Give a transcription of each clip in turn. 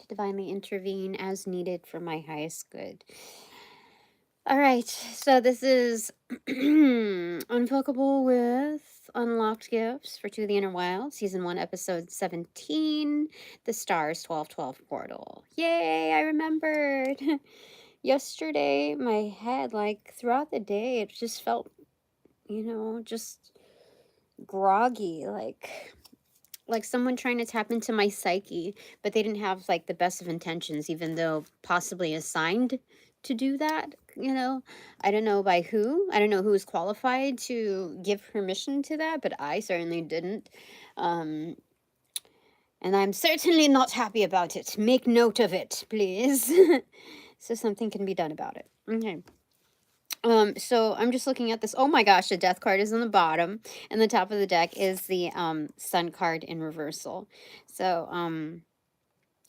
divinely intervene as needed for my highest good. All right, so this is Unfuckable with Unlocked Gifts for To the Inner Wild, Season 1, Episode 17, The Stars 1212 Portal. Yay, I remembered! Yesterday, my head, like, throughout the day, it just felt, just groggy, like someone trying to tap into my psyche, but they didn't have like the best of intentions, even though possibly assigned to do that. I don't know by who. I don't know who is qualified to give permission to that, but I certainly didn't. Um, and I'm certainly not happy about it. Make note of it, please. So something can be done about it. Okay. So I'm just looking at this. Oh my gosh, the death card is on the bottom, and the top of the deck is the sun card in reversal. So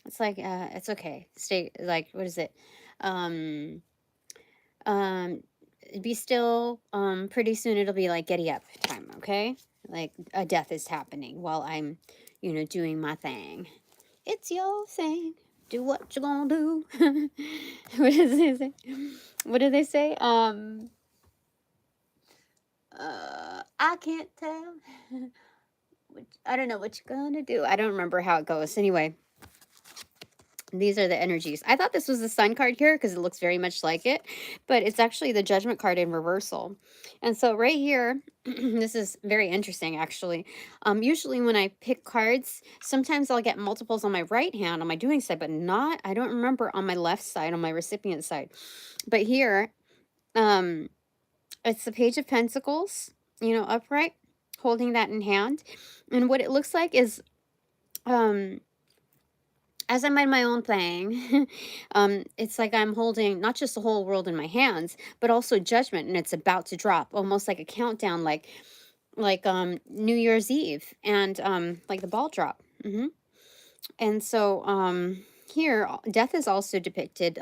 it's like it's okay. Stay, like, what is it? Um um be still. Pretty soon it'll be like giddy up time, okay? Like a death is happening while I'm, doing my thing. It's your thing. Do what you gonna do. What does it say? What do they say? I can't tell. I don't know what you're gonna do. I don't remember how it goes. Anyway, these are the energies. I thought this was the sun card here because it looks very much like it, but it's actually the judgment card in reversal. And so right here, this is very interesting actually. Usually when I pick cards, sometimes I'll get multiples on my right hand on my doing side, but not, I don't remember on my left side, on my recipient side. But here, it's the Page of Pentacles, upright, holding that in hand. And what it looks like is, as I'm in my own playing, it's like I'm holding not just the whole world in my hands, but also judgment, and it's about to drop, almost like a countdown, like New Year's Eve, and like the ball drop. And so here, death is also depicted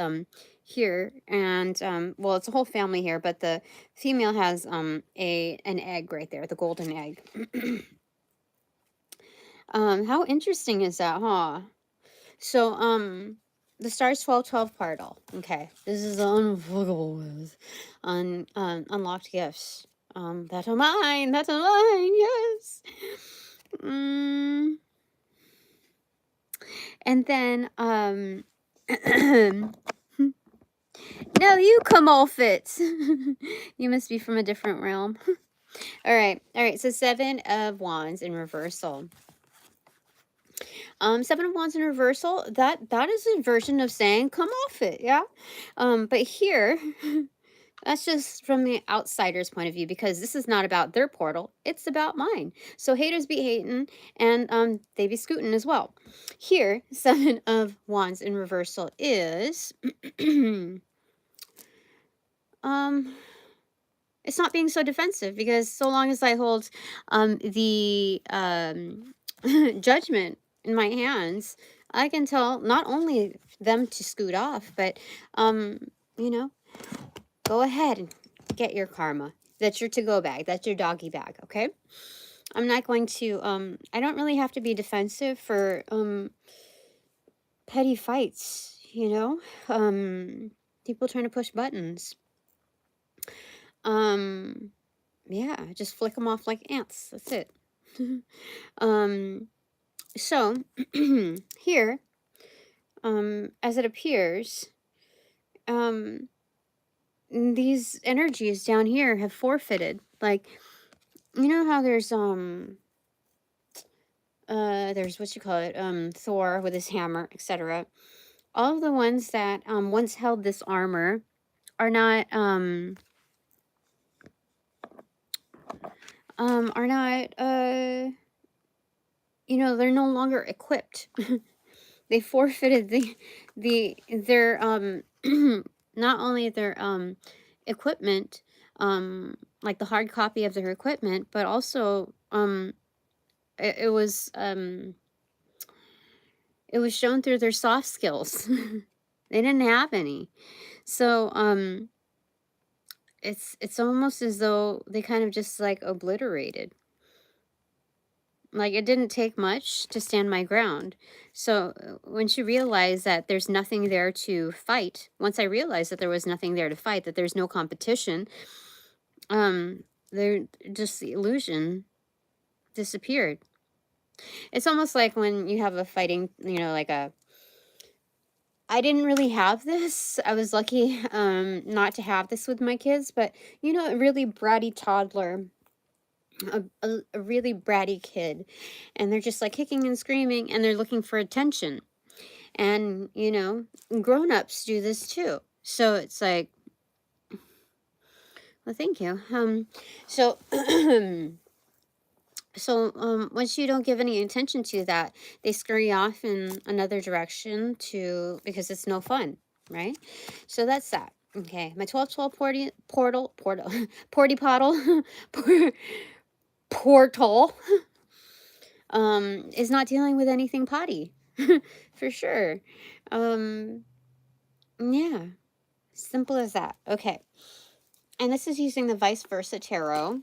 here, and well, it's a whole family here, but the female has an egg right there, the golden egg. How interesting is that, huh? So the stars 1212 portal. Okay, this is unfuckable with unlocked gifts. That are mine. That are mine. Yes. And then no, you come off it. You must be from a different realm. All right. So 7 of Wands in reversal. 7 of Wands in reversal. That is a version of saying come off it. Yeah. But here, that's just from the outsider's point of view, because this is not about their portal. It's about mine. So haters be hating, and they be scooting as well. Here, 7 of Wands in reversal is it's not being so defensive, because so long as I hold the judgment in my hands, I can tell not only them to scoot off, but go ahead and get your karma. That's your to-go bag. That's your doggy bag, okay? I'm not going to I don't really have to be defensive for petty fights, people trying to push buttons. Yeah, just flick them off like ants. That's it. So here, as it appears, these energies down here have forfeited. Like, you know how there's what you call it, Thor with his hammer, etc. All of the ones that once held this armor are not they're no longer equipped. They forfeited their not only their equipment, like the hard copy of their equipment, but also it was shown through their soft skills. They didn't have any. So it's almost as though they kind of just like obliterated. Like, it didn't take much to stand my ground. So when she realized that there's nothing there to fight, once I realized that there was nothing there to fight, that there's no competition, there just the illusion disappeared. It's almost like when you have a fighting, like I didn't really have this. I was lucky not to have this with my kids, but a really bratty toddler, a really bratty kid, and they're just like kicking and screaming and they're looking for attention. And grown-ups do this too. So it's like, well, thank you. So once you don't give any attention to that, they scurry off in another direction because it's no fun, right? So that's that. Okay, my 1212 portal porty pottle portal is not dealing with anything potty for sure. Yeah, simple as that. Okay, and this is using the vice versa tarot.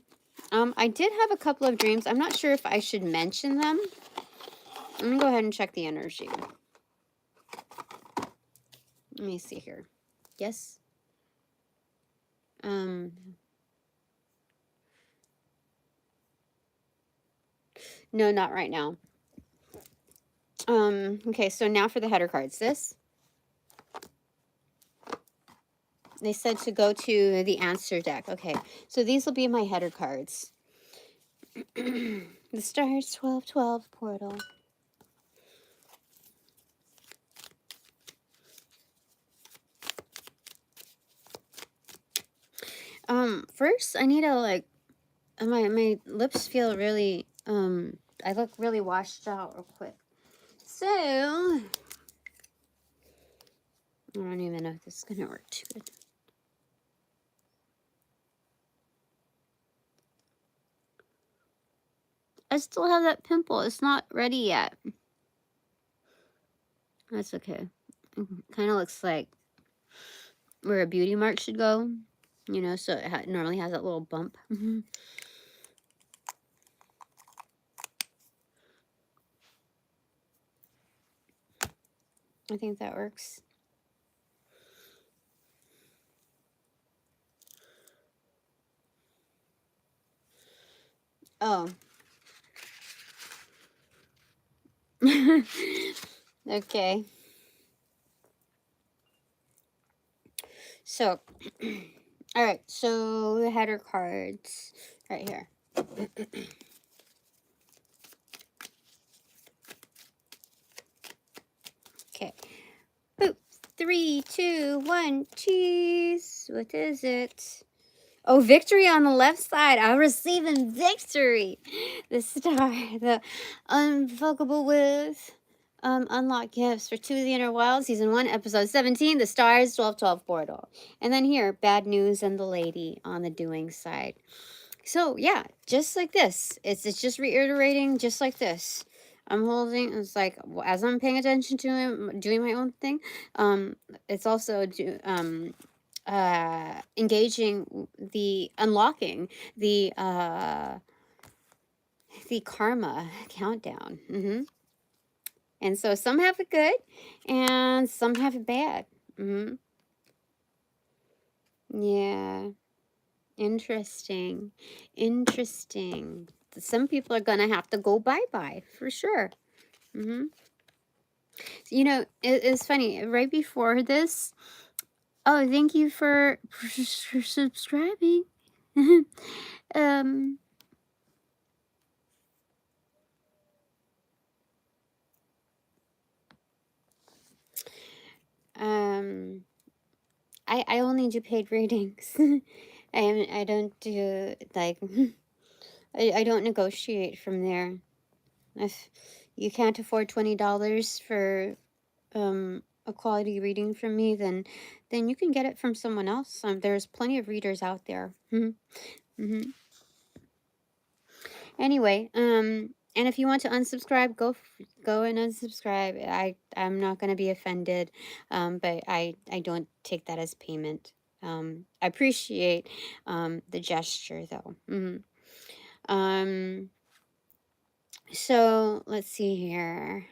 I did have a couple of dreams. I'm not sure if I should mention them. I'm gonna go ahead and check the energy. Let me see here. Yes. No, not right now. Okay, so now for the header cards. They said to go to the answer deck. Okay, so these will be my header cards. The stars 1212 portal. First I need to like my lips feel really I look really washed out real quick. So I don't even know if this is gonna work too good. I still have that pimple. It's not ready yet. That's okay. It kind of looks like where a beauty mark should go, so it normally has that little bump. I think that works. Oh. Okay. So, all right. So the header cards right here. Okay. Boop. 3, 2, 1. Cheese. What is it? Oh, victory on the left side. I'm receiving victory. The star, the unfuckable with unlock gifts for 2 of the Inner Wild, Season 1, Episode 17, The Stars 1212 Portal. And then here, bad news and the lady on the doing side. So, yeah, just like this. It's just reiterating just like this. I'm holding, it's like, as I'm paying attention to him, doing my own thing, it's also engaging the unlocking the karma countdown. And so some have it good and some have it bad. Yeah, interesting. Some people are gonna have to go bye-bye for sure. It's funny, right before this. Oh, thank you for subscribing. I only do paid readings. I don't do like I don't negotiate from there. If you can't afford $20 for a quality reading from me, then you can get it from someone else. There's plenty of readers out there. Anyway, and if you want to unsubscribe, go and unsubscribe. I'm not going to be offended, but I don't take that as payment. I appreciate the gesture though. So let's see here.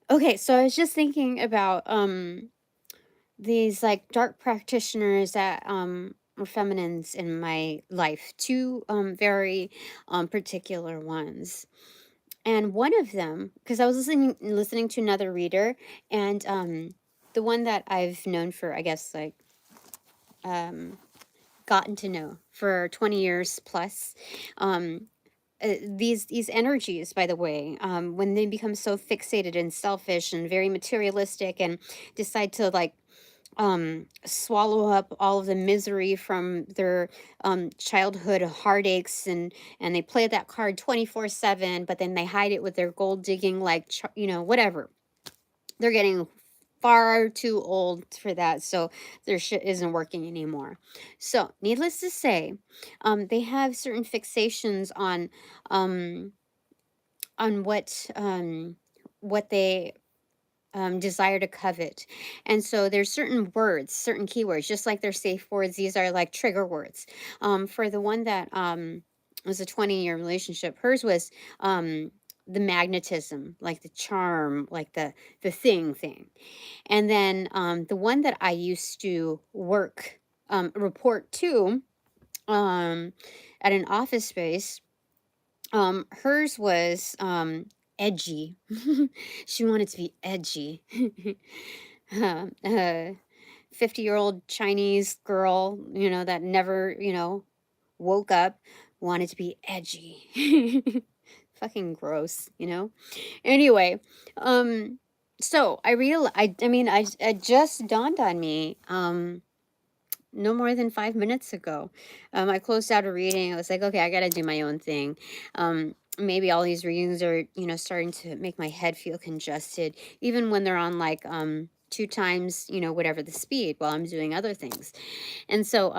Okay, so I was just thinking about these like dark practitioners that were feminines in my life. Two very particular ones. And one of them, because I was listening to another reader, and the one that I've known for, I guess, like gotten to know for 20 years plus. These energies, by the way, when they become so fixated and selfish and very materialistic and decide to like swallow up all of the misery from their childhood heartaches, and they play that card 24/7, but then they hide it with their gold digging, like whatever. They're getting far too old for that, so their shit isn't working anymore. So needless to say, they have certain fixations on what they desire to covet. And so there's certain words, certain keywords, just like they're safe words. These are like trigger words. For the one that was a 20-year relationship, hers was the magnetism, like the charm, like the thing. And then the one that I used to report to at an office space, hers was edgy. She wanted to be edgy. 50-year-old Chinese girl, that never, woke up, wanted to be edgy. Fucking gross. Anyway, so it just dawned on me, no more than 5 minutes ago. I closed out a reading. I was like, okay, I got to do my own thing. Maybe all these readings are, starting to make my head feel congested, even when they're on like 2 times, whatever the speed while I'm doing other things. And so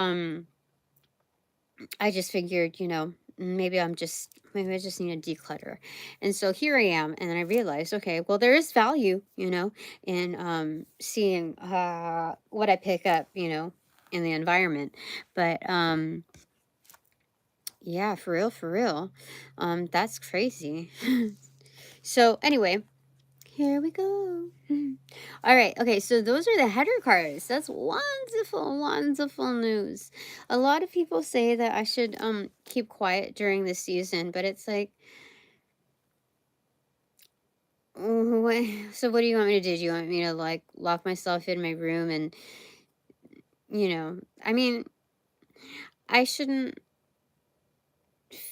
I just figured, maybe I just need to declutter. And so here I am, and then I realized, okay, well, there is value, in seeing what I pick up, in the environment. But yeah, for real. That's crazy. So anyway, here we go. All right. Okay. So those are the header cards. That's wonderful news. A lot of people say that I should keep quiet during this season, but it's like, so what do you want me to do? Do you want me to like lock myself in my room and, I mean, I shouldn't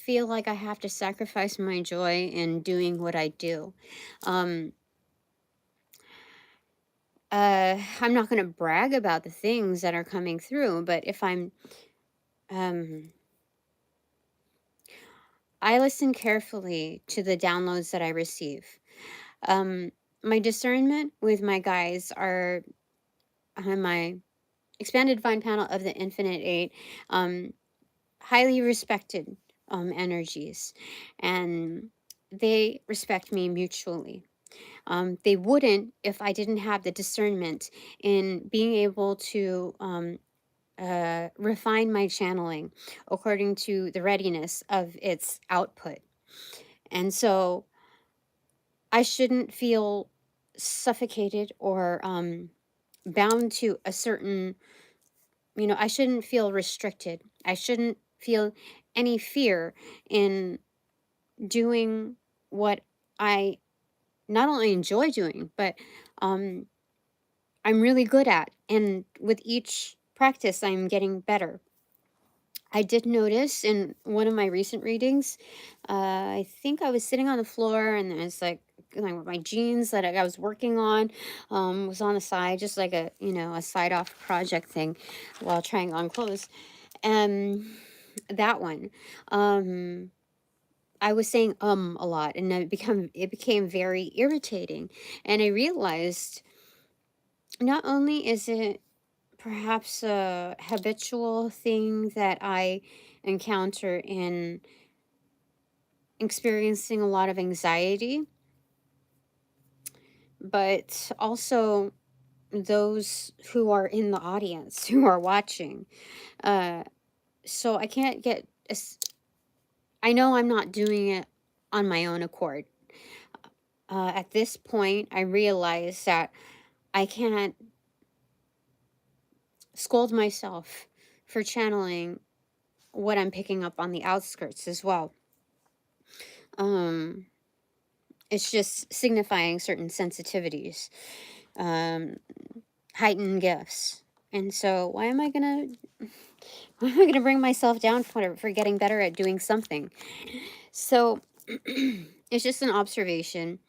feel like I have to sacrifice my joy in doing what I do. I'm not going to brag about the things that are coming through, but if I listen carefully to the downloads that I receive. My discernment with my guides are on my expanded divine panel of the Infinite Eight, highly respected energies, and they respect me mutually. They wouldn't if I didn't have the discernment in being able to refine my channeling according to the readiness of its output. And so I shouldn't feel suffocated or bound to a certain, I shouldn't feel restricted. I shouldn't feel any fear in doing what I not only enjoy doing, but I'm really good at. And with each practice, I'm getting better. I did notice in one of my recent readings, I think I was sitting on the floor and there's like my jeans that I was working on was on the side, just like a side off project thing while trying on clothes. And that one, I was saying a lot, and it became very irritating. And I realized not only is it perhaps a habitual thing that I encounter in experiencing a lot of anxiety, but also those who are in the audience who are watching. So I can't get I know I'm not doing it on my own accord. At this point, I realize that I can't scold myself for channeling what I'm picking up on the outskirts as well. It's just signifying certain sensitivities, heightened gifts. And so why am I gonna bring myself down for getting better at doing something? So it's just an observation.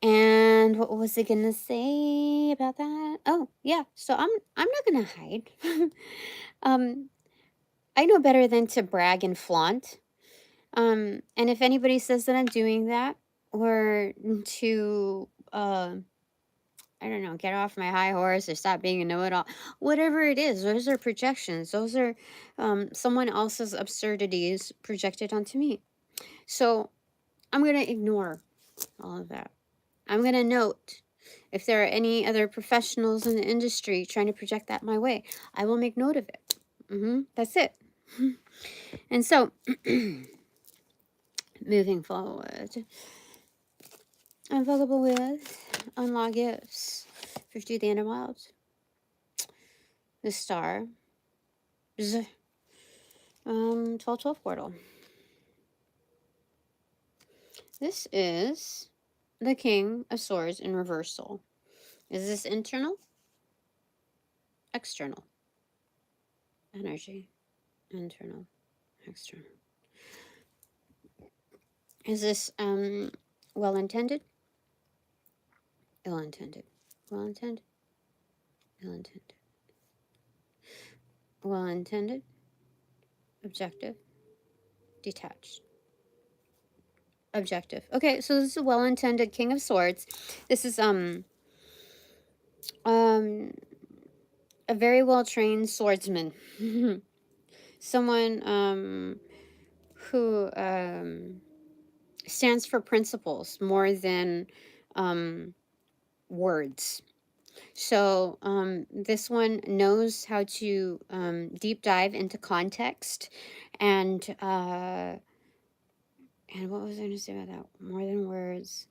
And what was I gonna say about that? Oh yeah, so I'm not gonna hide. I know better than to brag and flaunt. And if anybody says that I'm doing that, or to I don't know, get off my high horse or stop being a know-it-all, whatever it is, those are projections. Those are someone else's absurdities projected onto me. So I'm gonna ignore all of that. I'm gonna note if there are any other professionals in the industry trying to project that my way. I will make note of it. That's it. And so, moving forward, available with unlock gifts for the inner wild. The star. 1212 portal. This is the King of Swords in reversal. Is this internal? External. Energy. Internal. External. Is this well-intended? Ill-intended. Well-intended? Ill-intended. Well-intended? Objective? Detached. Objective. Okay, so this is a well-intended King of Swords. This is a very well-trained swordsman. Someone who stands for principles more than words. So this one knows how to deep dive into context, and what was I going to say about that? More than words.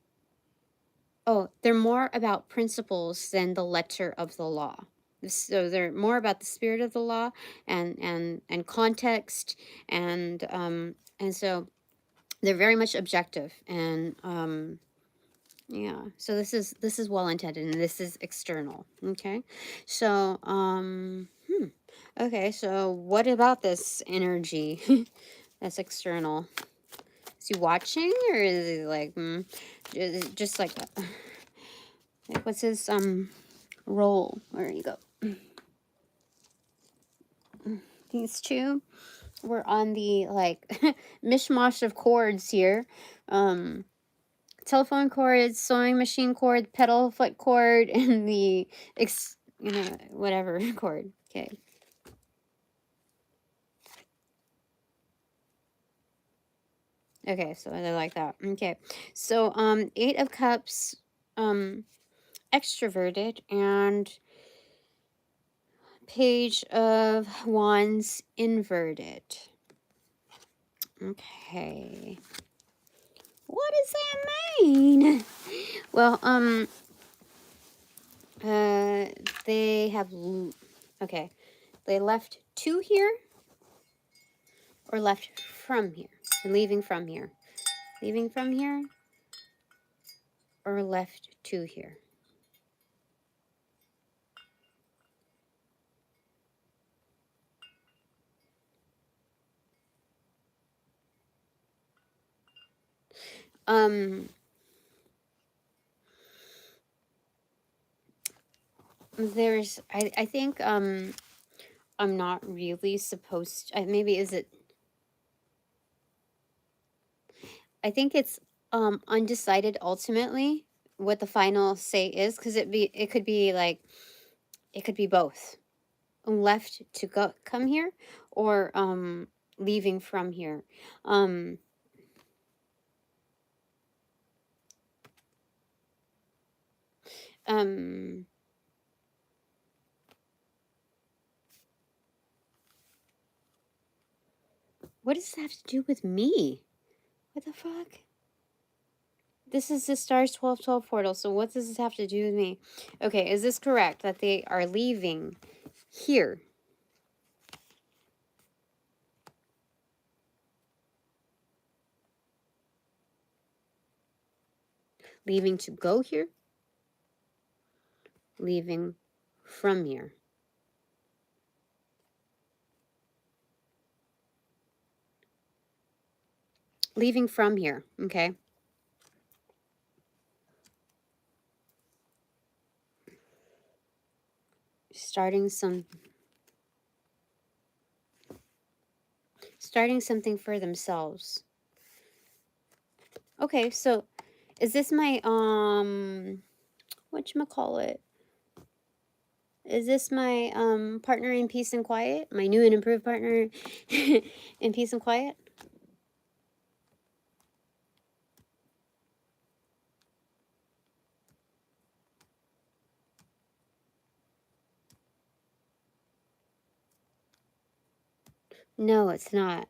Oh, they're more about principles than the letter of the law. So they're more about the spirit of the law and context, and so they're very much objective, and yeah, so this is well intended, and this is external. Okay, so okay, so what about this energy that's external? Is he watching, or is he like just like what's his role? Where you go? These two were on the like mishmash of chords here. Telephone cord, sewing machine cord, pedal foot cord, and the whatever cord. Okay. Okay, so I like that. Okay. So 8 of Cups extroverted, and Page of Wands inverted. Okay. What does that mean? Well, they have, okay, they left 2 here, or left from here, leaving from here, leaving from here, or left 2 here. There's, I think, I'm not really supposed to, maybe is it, I think it's, undecided ultimately what the final say is, because it could be like, it could be both. Left to come here, or, leaving from here. What does this have to do with me? What the fuck? This is the stars 1212 portal, so what does this have to do with me? Okay, is this correct that they are leaving here? Leaving to go here? Leaving from here? Leaving from here, okay? Starting something for themselves. Okay, so is this my whatchamacallit? Is this my partner in peace and quiet? My new and improved partner in peace and quiet? No, it's not.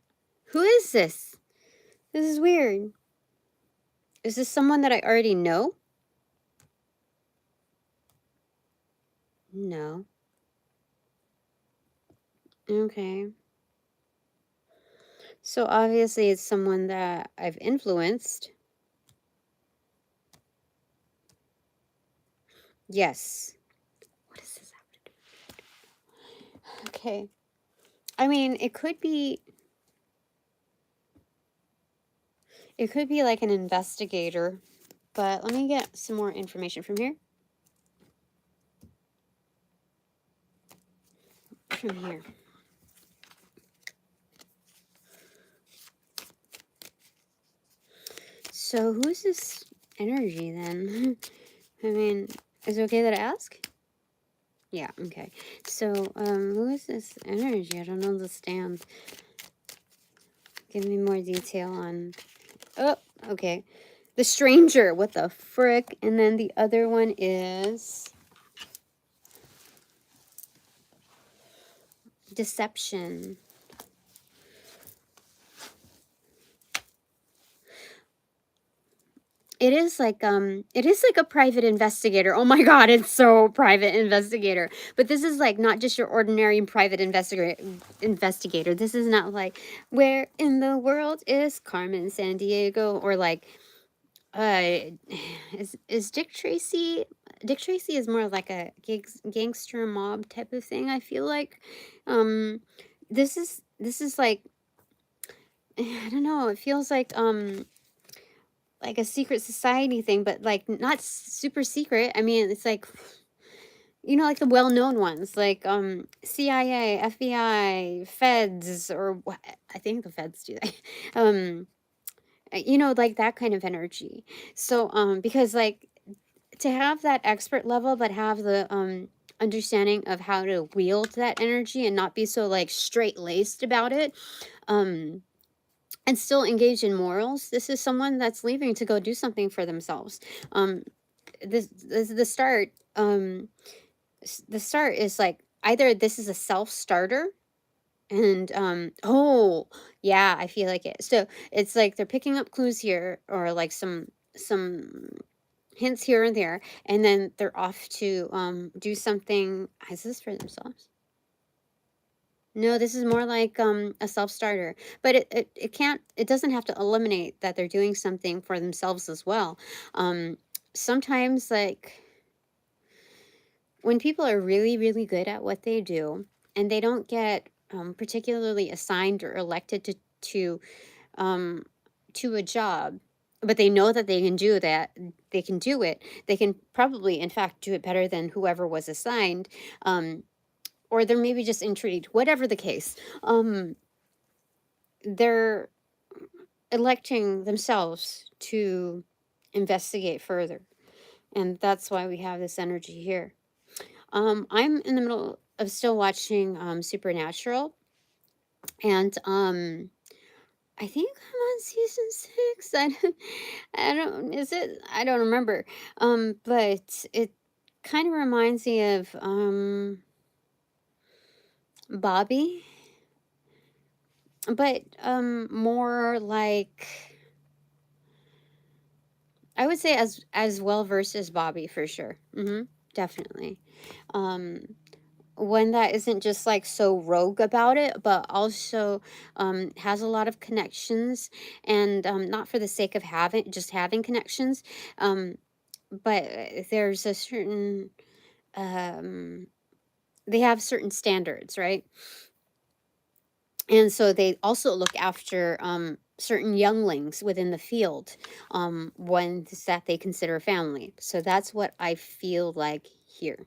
Who is this? This is weird. Is this someone that I already know? No. Okay. So obviously it's someone that I've influenced. Yes. What does this have to do? Okay. I mean, it could be like an investigator, but let me get some more information from here. From here. So who's this energy then? I mean, is it okay that I ask? Yeah, okay. So, who is this energy? I don't understand. Give me more detail on... Oh, okay. The stranger. What the frick? And then the other one is... deception. It is like a private investigator. Oh my god, it's so private investigator. But this is like not just your ordinary private investigator. This is not like, where in the world is Carmen Sandiego, or like is Dick Tracy. Dick Tracy is more like a gangster mob type of thing, I feel like. This is like, I don't know, it feels like a secret society thing, but like not super secret. I mean, it's like, you know, like the well-known ones, like CIA, FBI, Feds, or I think the Feds do that. You know, like that kind of energy. So because like, to have that expert level but have the understanding of how to wield that energy and not be so like straight-laced about it, and still engage in morals. This is someone that's leaving to go do something for themselves. This the start. The start is like, either this is a self-starter, and oh yeah, I feel like it. So it's like they're picking up clues here, or like some hints here and there, and then they're off to do something. Is this for themselves? No, this is more like a self-starter, but it doesn't have to eliminate that they're doing something for themselves as well. Sometimes, like, when people are really, really good at what they do, and they don't get particularly assigned or elected um, to a job, but they know that they can do that, they can do it, they can probably, in fact, do it better than whoever was assigned, or they're maybe just intrigued, whatever the case. They're electing themselves to investigate further. And that's why we have this energy here. I'm in the middle of still watching Supernatural. And I think I'm on season 6. I don't, is it? I don't remember. But it kind of reminds me of Bobby. but more like, I would say as well versed as Bobby for sure. Definitely. Um, one that isn't just like so rogue about it, but also has a lot of connections, and not for the sake of having connections, um, but there's a certain um, they have certain standards, right? And so they also look after certain younglings within the field, ones that they consider family. So that's what I feel like here.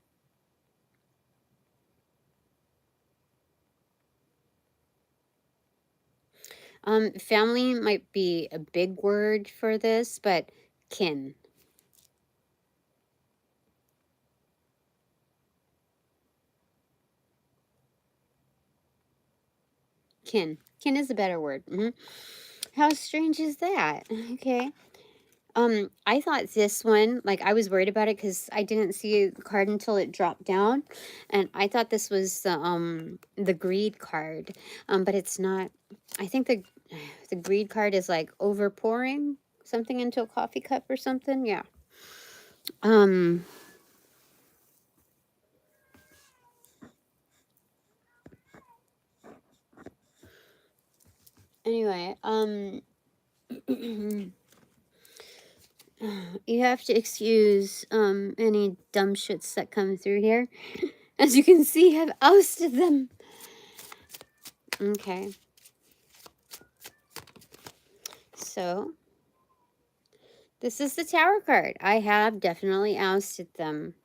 Family might be a big word for this, but kin. Kin. Kin is a better word. How strange is that? Okay. I thought this one, like, I was worried about it because I didn't see the card until it dropped down, and I thought this was the greed card, but it's not. I think the greed card is like overpouring something into a coffee cup or something. Yeah. Um. Anyway. You have to excuse any dumb shits that come through here. As you can see, I've ousted them. Okay. So, this is the Tower card. I have definitely ousted them.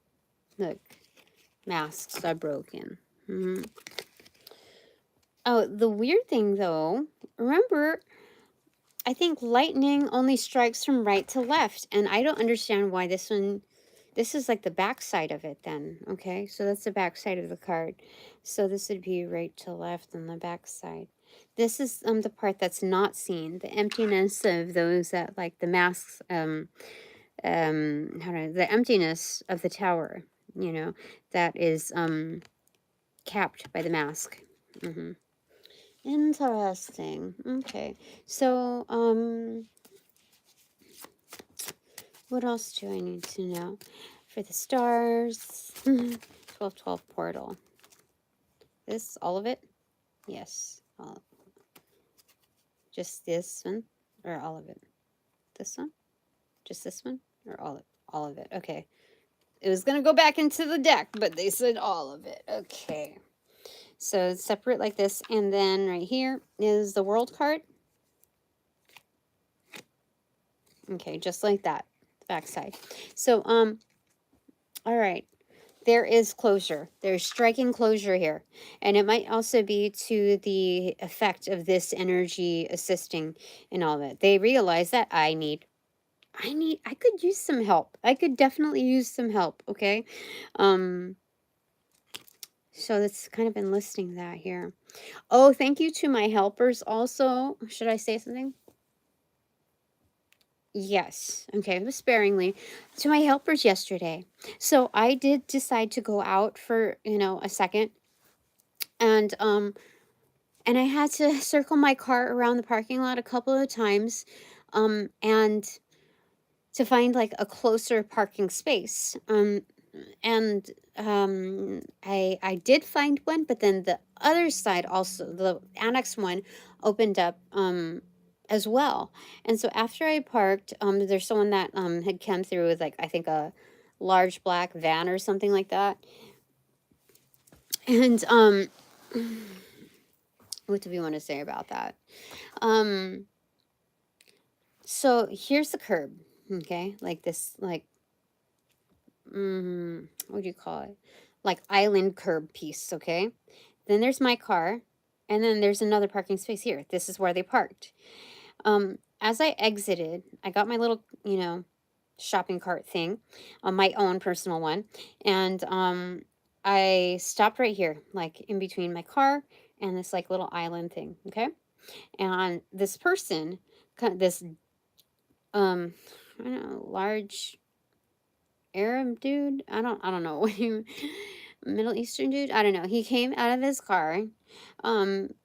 Look, masks are broken. Oh, the weird thing though, remember, I think lightning only strikes from right to left, and I don't understand why this is like the back side of it then, okay? So that's the back side of the card. So this would be right to left on the back side. This is the part that's not seen, the emptiness of those that like the masks, the emptiness of the tower, that is capped by the mask. Interesting. Okay. So what else do I need to know for the stars? 1212 portal. This, all of it? Yes. Just this one, or all of it? This one? Just this one, or all of it? Okay. It was gonna go back into the deck, but they said all of it. Okay. So it's separate like this, and then right here is the world card. Okay, just like that, backside. So all right. There is closure. There's striking closure here. And it might also be to the effect of this energy assisting in all of it. They realize that I could use some help. I could definitely use some help, okay? So that's kind of enlisting that here. Oh, thank you to my helpers also. Should I say something? Yes. Okay, sparingly. To my helpers yesterday. So I did decide to go out for, a second, and I had to circle my car around the parking lot a couple of times, and to find like a closer parking space. And I did find one, but then the other side also, the annex one, opened up as well. And so after I parked, there's someone that had come through with, like, I think a large black van or something like that. And what do we want to say about that? So here's the curb, okay? Like this, like, what do you call it? Like island curb piece, okay? Then there's my car, and then there's another parking space here. This is where they parked. As I exited, I got my little, shopping cart thing, on my own personal one, and I stopped right here, like in between my car and this like little island thing, okay? And this person, this I don't know, large Arab dude. I don't know what he, Middle Eastern dude. I don't know. He came out of his car,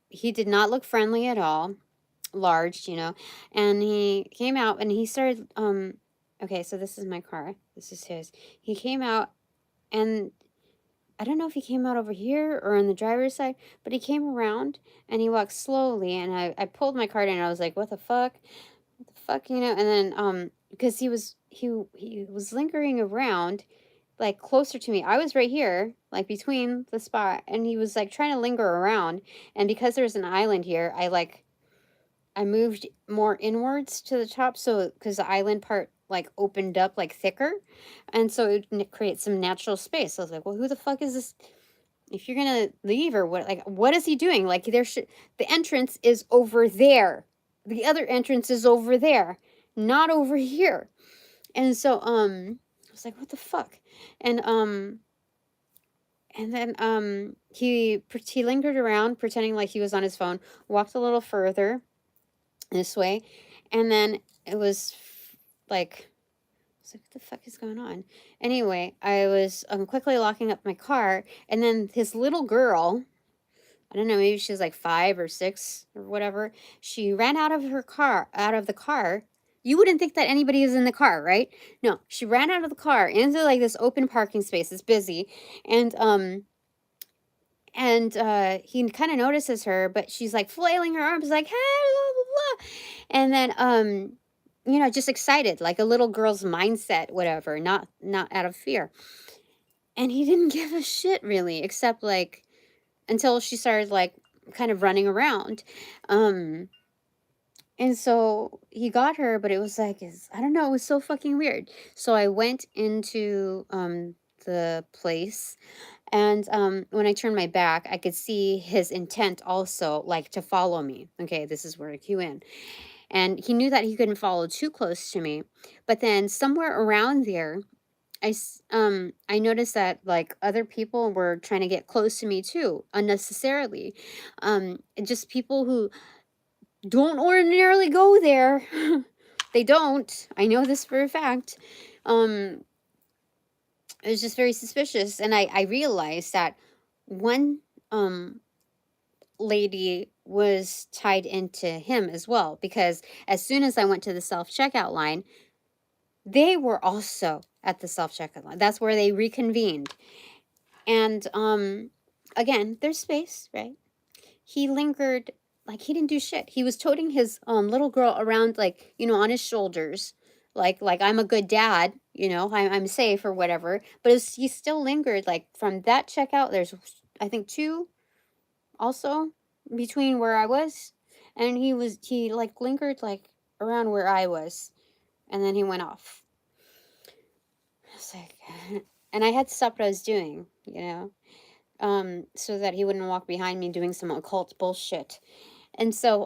he did not look friendly at all, large, and he came out and he started, okay, so this is my car. This is his. He came out, and I don't know if he came out over here or on the driver's side, but he came around and he walked slowly, and I pulled my card in and I was like, what the fuck? What the fuck, And then, because he was lingering around, like, closer to me. I was right here, like, between the spot, and he was, like, trying to linger around, and because there's an island here, I moved more inwards to the top, so because the island part, like, opened up, like, thicker, and so it would create some natural space. So I was like, well, who the fuck is this? If you're gonna leave or what, like, what is he doing? Like, the entrance is over there. The other entrance is over there, not over here. And so, I was like, what the fuck? And, then, he lingered around, pretending like he was on his phone, walked a little further this way, and then it was like, I was like, what the fuck is going on? Anyway, I was quickly locking up my car, and then his little girl, I don't know, maybe she was like 5 or 6 or whatever, she ran out of the car. You wouldn't think that anybody is in the car, right? No, she ran out of the car into like this open parking space. It's busy, and he kind of notices her, but she's like flailing her arms, like, hey, blah, blah, blah. And then, just excited, like a little girl's mindset, whatever, not out of fear. And he didn't give a shit, really, except, like, until she started, like, kind of running around. And so he got her, but it was like, I don't know, it was so fucking weird. So I went into the place, and when I turned my back, I could see his intent also, like, to follow me. Okay, this is where I cue in. And he knew that he couldn't follow too close to me. But then somewhere around there, I noticed that, like, other people were trying to get close to me too, unnecessarily. Just people who don't ordinarily go there. They don't. I know this for a fact. Um, it was just very suspicious, and I realized that one lady was tied into him as well, because as soon as I went to the self-checkout line, they were also at the self-checkout line. That's where they reconvened. And again, there's space, right? He lingered, like, he didn't do shit. He was toting his little girl around, like, on his shoulders, like I'm a good dad, I'm safe or whatever. But he still lingered, like, from that checkout. There's, I think, 2 also between where I was, and he like lingered, like, around where I was, and then he went off. I was like, and I had to stop what I was doing, so that he wouldn't walk behind me doing some occult bullshit. And so,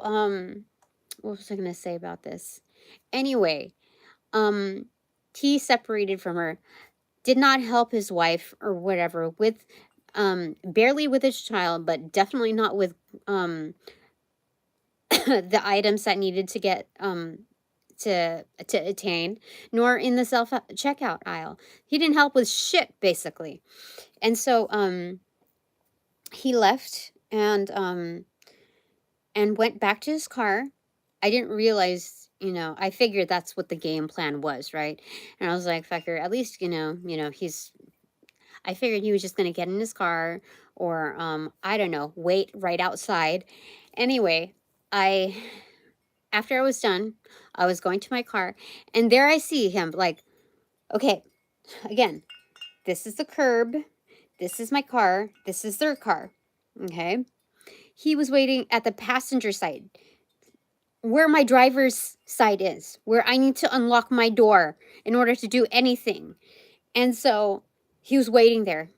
what was I gonna say about this? Anyway, he separated from her, did not help his wife or whatever with, barely with his child, but definitely not with, the items that needed to get, to attain, nor in the self checkout aisle. He didn't help with shit, basically. And so, he left, and went back to his car. I didn't realize, I figured that's what the game plan was, right? And I was like, fucker, at least, I figured he was just going to get in his car, or, I don't know, wait right outside. Anyway, after I was done, I was going to my car, and there I see him, like, okay, again, this is the curb, this is my car, this is their car, okay? He was waiting at the passenger side, where my driver's side is, where I need to unlock my door in order to do anything. And so he was waiting there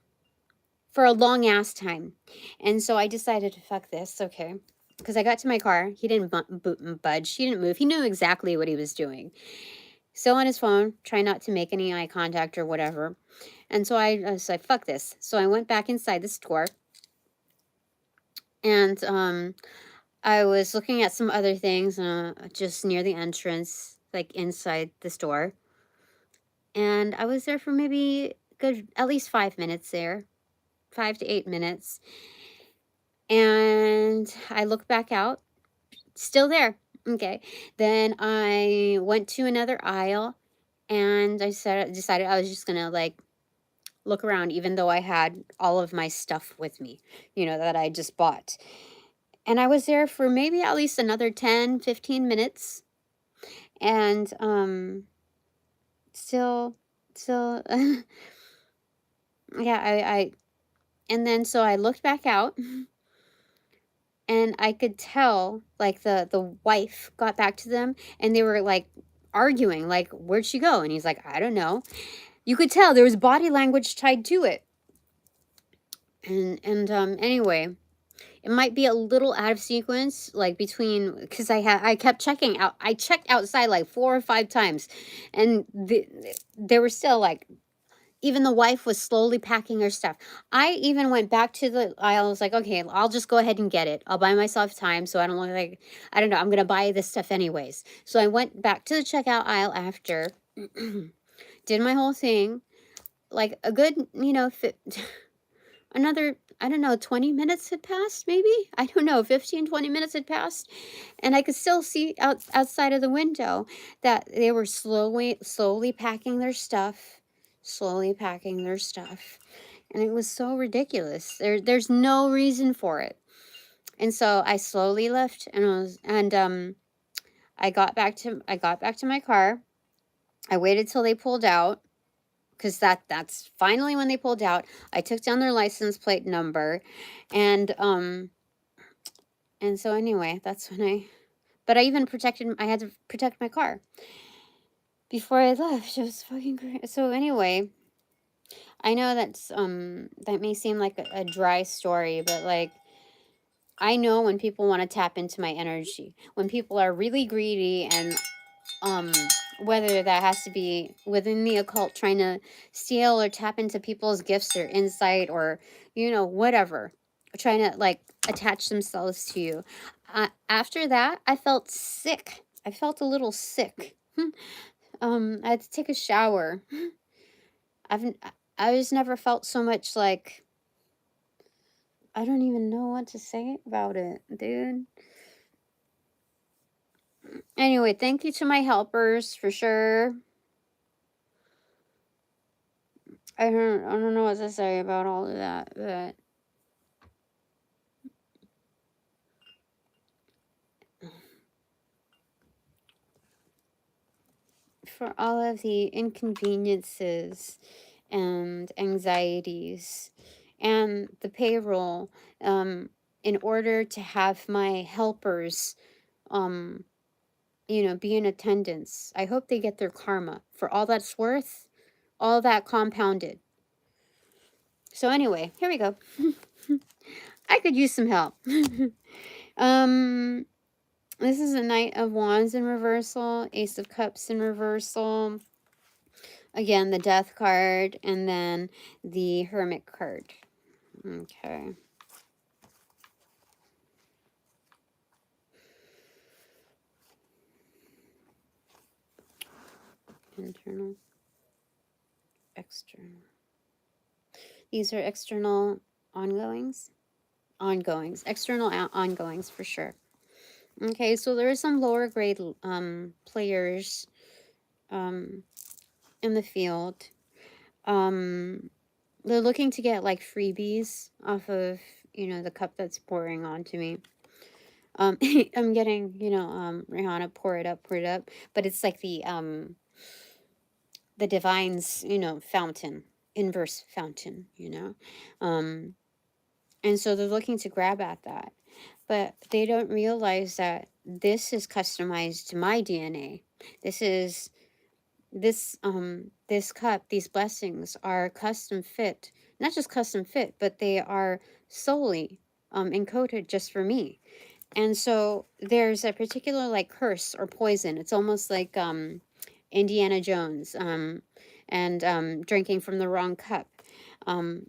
for a long ass time. And so I decided to fuck this, okay? Because I got to my car, he didn't budge, he didn't move, he knew exactly what he was doing. Still on his phone, trying not to make any eye contact or whatever. And so I was like, fuck this. So I went back inside the store, and I was looking at some other things just near the entrance, like inside the store. And I was there for maybe at least 5 minutes there, 5 to 8 minutes. And I look back out, still there. Okay. Then I went to another aisle, and I decided I was just gonna like look around, even though I had all of my stuff with me, that I just bought. And I was there for maybe at least another 10-15 minutes. And still yeah, I and then so I looked back out, and I could tell like the wife got back to them, and they were like arguing, like, where'd she go? And he's like, I don't know. You could tell there was body language tied to it. And anyway, it might be a little out of sequence, like between, because I kept checking out. I checked outside like 4 or 5 times, and there were still like, even the wife was slowly packing her stuff. I even went back to the aisle. I was like, okay, I'll just go ahead and get it. I'll buy myself time so I don't look like, I don't know, I'm gonna buy this stuff anyways. So I went back to the checkout aisle after, did my whole thing, like a good, another, I don't know, 20 minutes had passed, maybe? I don't know, 15-20 minutes had passed. And I could still see outside of the window that they were slowly packing their stuff, slowly packing their stuff. And it was so ridiculous. There's no reason for it. And so I slowly left, and I got back to my car. I waited till they pulled out, because that's finally when they pulled out. I took down their license plate number, and so anyway, that's when but I had to protect my car before I left. It was fucking great. So anyway, I know that may seem like a dry story, but like, I know when people want to tap into my energy, when people are really greedy, and um whether that has to be within the occult, trying to steal or tap into people's gifts or insight, or whatever, trying to like attach themselves to you. After that, I felt sick. I felt a little sick. I had to take a shower. I just never felt so much like, I don't even know what to say about it, dude. Anyway, thank you to my helpers for sure. I don't know what to say about all of that, but for all of the inconveniences and anxieties and the payroll, in order to have my helpers, be in attendance, I hope they get their karma for all that's worth, all that compounded. So anyway, here we go. I could use some help. This is a Knight of Wands in reversal, Ace of Cups in reversal. Again, the Death card, and then the Hermit card. Okay. Internal, external. These are external ongoings. External ongoings for sure. Okay, so there are some lower grade players in the field. They're looking to get like freebies off of, the cup that's pouring onto me. I'm getting, Rihanna, pour it up, but it's like the divine's, fountain, inverse fountain, and so they're looking to grab at that, but they don't realize that this is customized to my DNA. This cup, these blessings are custom fit, not just custom fit, but they are solely encoded just for me. And so there's a particular like curse or poison. It's almost like Indiana Jones and drinking from the wrong cup.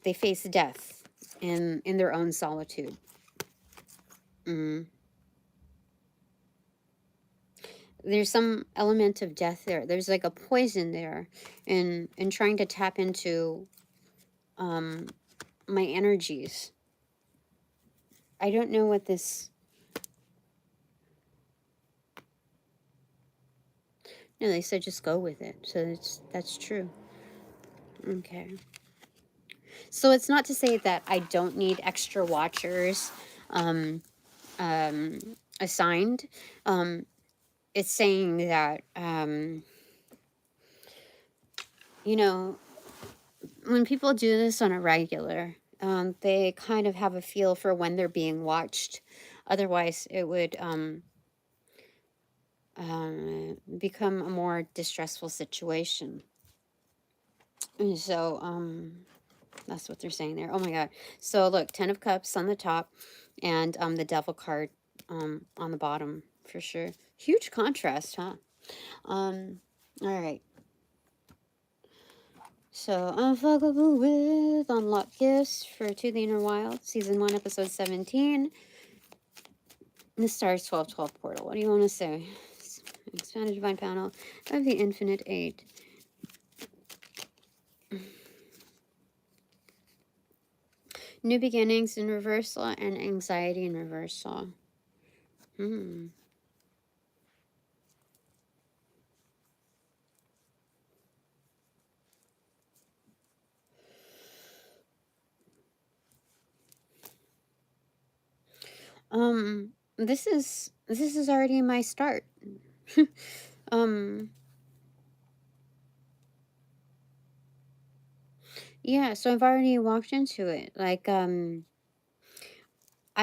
They face death in their own solitude. There's some element of death there. There's like a poison there in trying to tap into my energies. I don't know what this... No, they said just go with it. So that's true. Okay. So it's not to say that I don't need extra watchers assigned. It's saying that, you know, when people do this on a regular, they kind of have a feel for when they're being watched. Otherwise, it would become a more distressful situation. And so that's what they're saying there. Oh my God. So look, 10 of Cups on the top and the Devil card on the bottom for sure. Huge contrast, huh? All right. So, Unfuckable with Unlocked Gifts for To the Inner Wild, Season 1, Episode 17. The Stars 1212 Portal. What do you want to say? Expanded Divine Panel of the Infinite Eight. New Beginnings in Reversal and Anxiety in Reversal. This is already my start. Yeah, so I've already walked into it. Like, I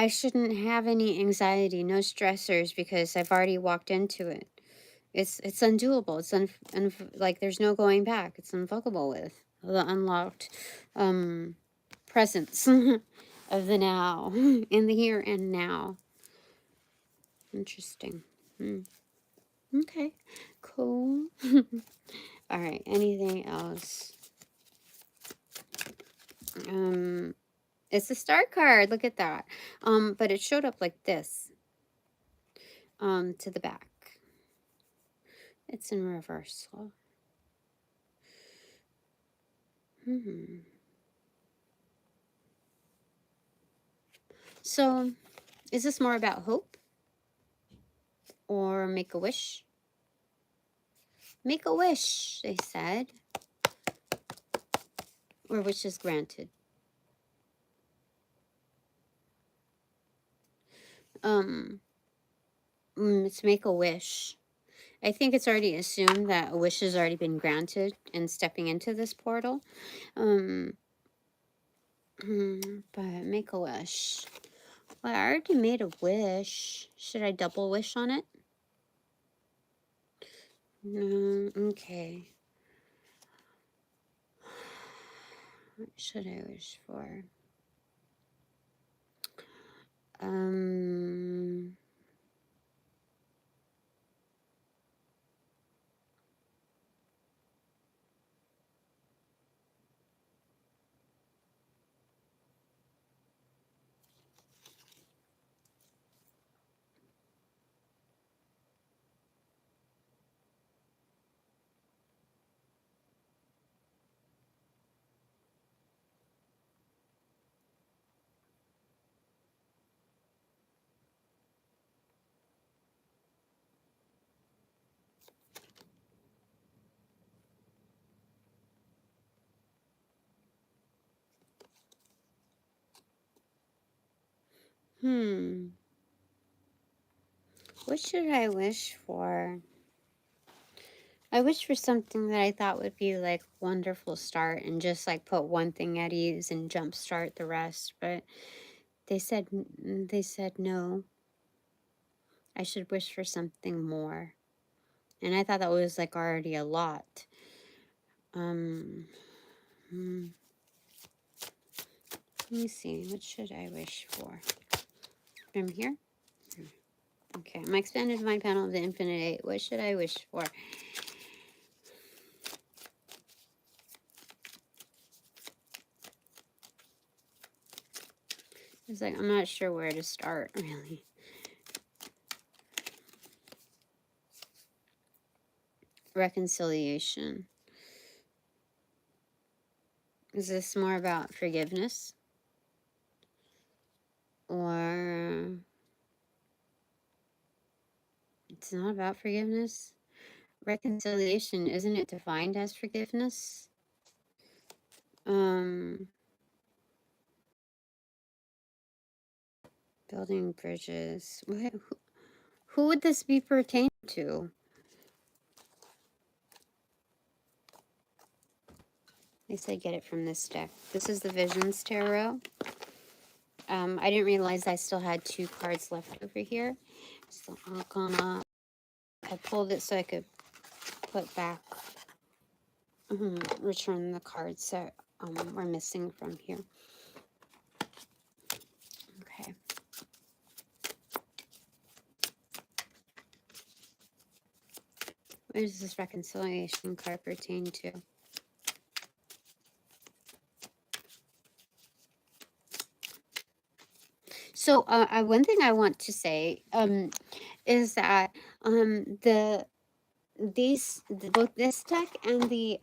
shouldn't have any anxiety, no stressors, because I've already walked into it. It's undoable. It's like there's no going back. It's unfuckable with the unlocked presence of the now, in the here and now. Interesting. Okay, cool. All right, anything else? It's a star card. Look at that. But it showed up like this. To the back. It's in reversal. So, is this more about hope? Or make a wish? Make a wish, they said. Or wishes granted. Let's make a wish. I think it's already assumed that a wish has already been granted in stepping into this portal. But make a wish. Well, I already made a wish. Should I double wish on it? No, okay. What should I wish for? What should I wish for? I wish for something that I thought would be like wonderful start and just like put one thing at ease and jumpstart the rest. But they said no. I should wish for something more. And I thought that was like already a lot. Let me see. What should I wish for? From here? Okay. My expanded divine panel of the infinite eight. What should I wish for? It's like, I'm not sure where to start, really. Reconciliation. Is this more about forgiveness? Or it's not about forgiveness. Reconciliation, isn't it defined as forgiveness? Building bridges. Who would this be pertaining to? At least I get it from this deck. This is the Visions Tarot. I didn't realize I still had 2 cards left over here. So I'm gonna, I pulled it so I could put back, return the cards that were missing from here. Okay. Where does this reconciliation card pertain to? So one thing I want to say is that both this deck and the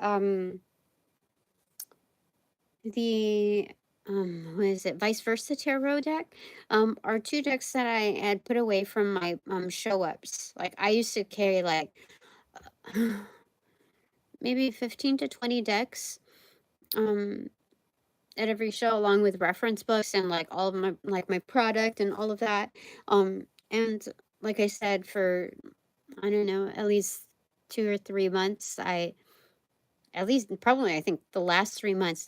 what is it, vice versa tarot deck, are 2 decks that I had put away from my show ups. Like I used to carry like maybe 15 to 20 decks at every show, along with reference books and like all of my product and all of that. And like I said, for I don't know, at least 2 or 3 months, I think the last 3 months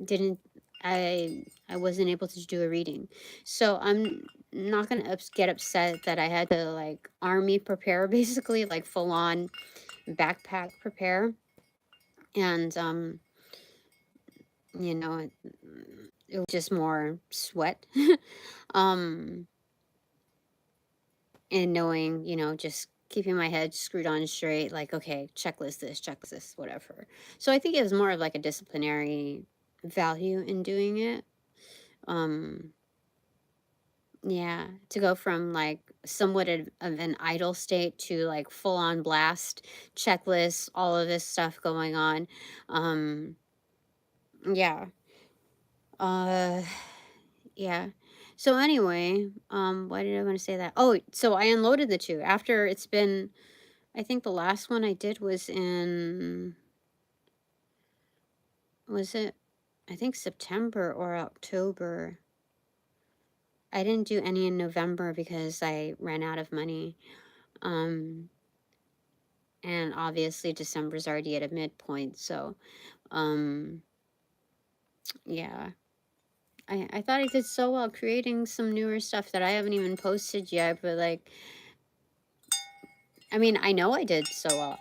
didn't I wasn't able to do a reading. So I'm not gonna get upset that I had to like army prepare, basically like full on backpack prepare. And you know, it was just more sweat. um and knowing, just keeping my head screwed on straight, like, okay, checklist this, whatever. So I think it was more of like a disciplinary value in doing it. Yeah, to go from like somewhat of an idle state to like full on blast, checklist, all of this stuff going on. Yeah. Uh yeah. So anyway, why did I want to say that? Oh, so I unloaded the 2 after it's been, I think the last one I did was was it, I think September or October. I didn't do any in November because I ran out of money. And obviously December's already at a midpoint. So, yeah. I thought I did so well creating some newer stuff that I haven't even posted yet, but like, I mean, I know I did so well.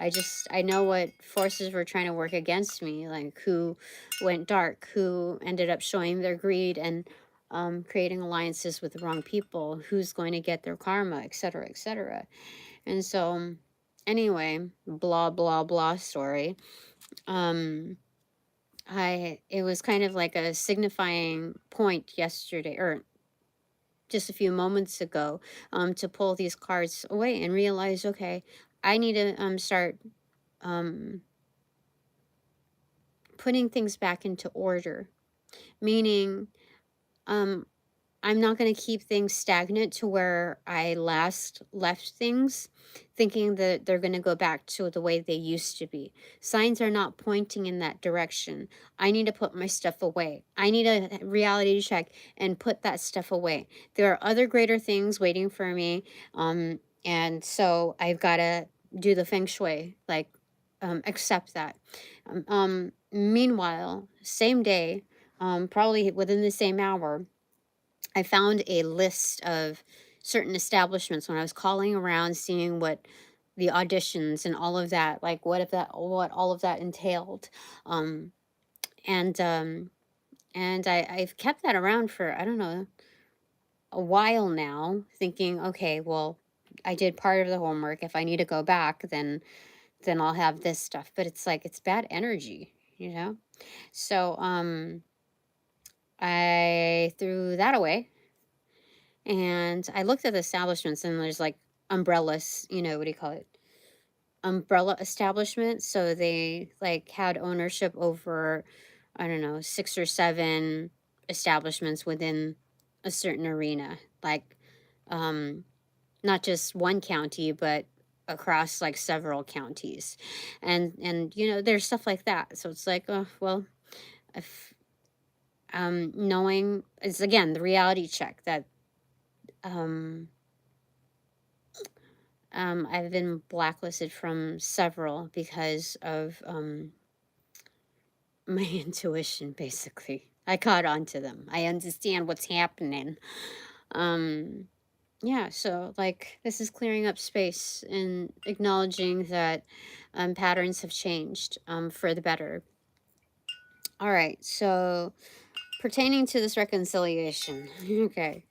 I know what forces were trying to work against me, like who went dark, who ended up showing their greed and creating alliances with the wrong people, who's going to get their karma, etc., etc. And so, anyway, blah blah blah story. It was kind of like a signifying point yesterday, or just a few moments ago, to pull these cards away and realize, okay, I need to start putting things back into order. Meaning, I'm not going to keep things stagnant to where I last left things, thinking that they're going to go back to the way they used to be. Signs are not pointing in that direction. I need to put my stuff away. I need a reality check and put that stuff away. There are other greater things waiting for me. And so I've got to do the feng shui, like accept that. Meanwhile, same day, probably within the same hour, I found a list of certain establishments when I was calling around, seeing what the auditions and all of that, like what all of that entailed. Um, and I've kept that around for, I don't know, a while now, thinking, okay, well, I did part of the homework. If I need to go back, then I'll have this stuff. But it's like it's bad energy, you know? So I threw that away. And I looked at the establishments, and there's like umbrellas, what do you call it? Umbrella establishments. So they like had ownership over, I don't know, 6 or 7 establishments within a certain arena, like not just one county, but across like several counties, and there's stuff like that. So it's like, oh well, if knowing is again the reality check that um I've been blacklisted from several because of my intuition. Basically, I caught on to them. I understand what's happening. um yeah, so like this is clearing up space and acknowledging that patterns have changed for the better. All right, so pertaining to this reconciliation, okay,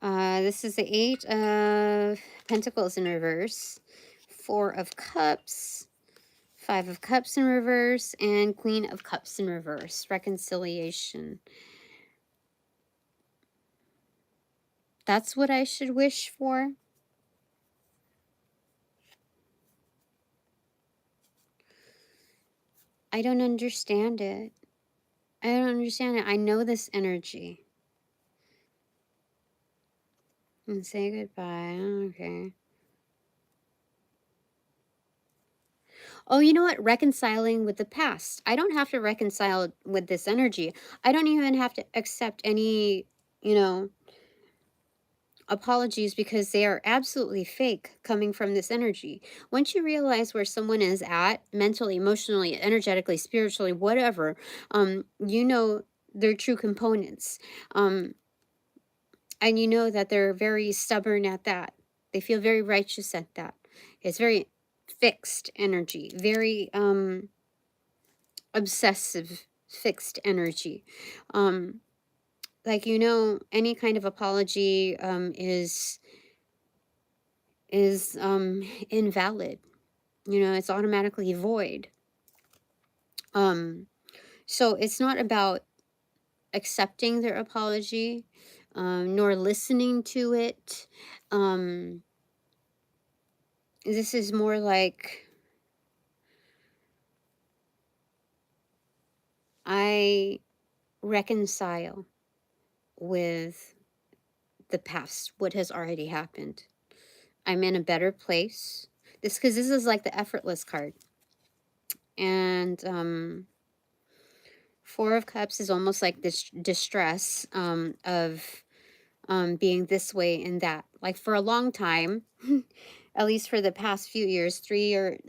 this is the Eight of Pentacles in reverse, Four of Cups, Five of Cups in reverse, and Queen of Cups in reverse. Reconciliation. That's what I should wish for. I don't understand it. I don't understand it. I know this energy. And say goodbye. Okay. Oh, you know what? Reconciling with the past. I don't have to reconcile with this energy. I don't even have to accept any, you know, apologies because they are absolutely fake coming from this energy. Once you realize where someone is at mentally, emotionally, energetically, spiritually, whatever, you know their true components. And you know that they're very stubborn at that. They feel very righteous at that. It's very fixed energy, very obsessive fixed energy. Like any kind of apology is invalid. It's automatically void. So it's not about accepting their apology, nor listening to it. This is more like I reconcile with the past, what has already happened. I'm in a better place. This is like the effortless card. And Four of Cups is almost like this distress of being this way and that. Like for a long time, at least for the past few years, 3 or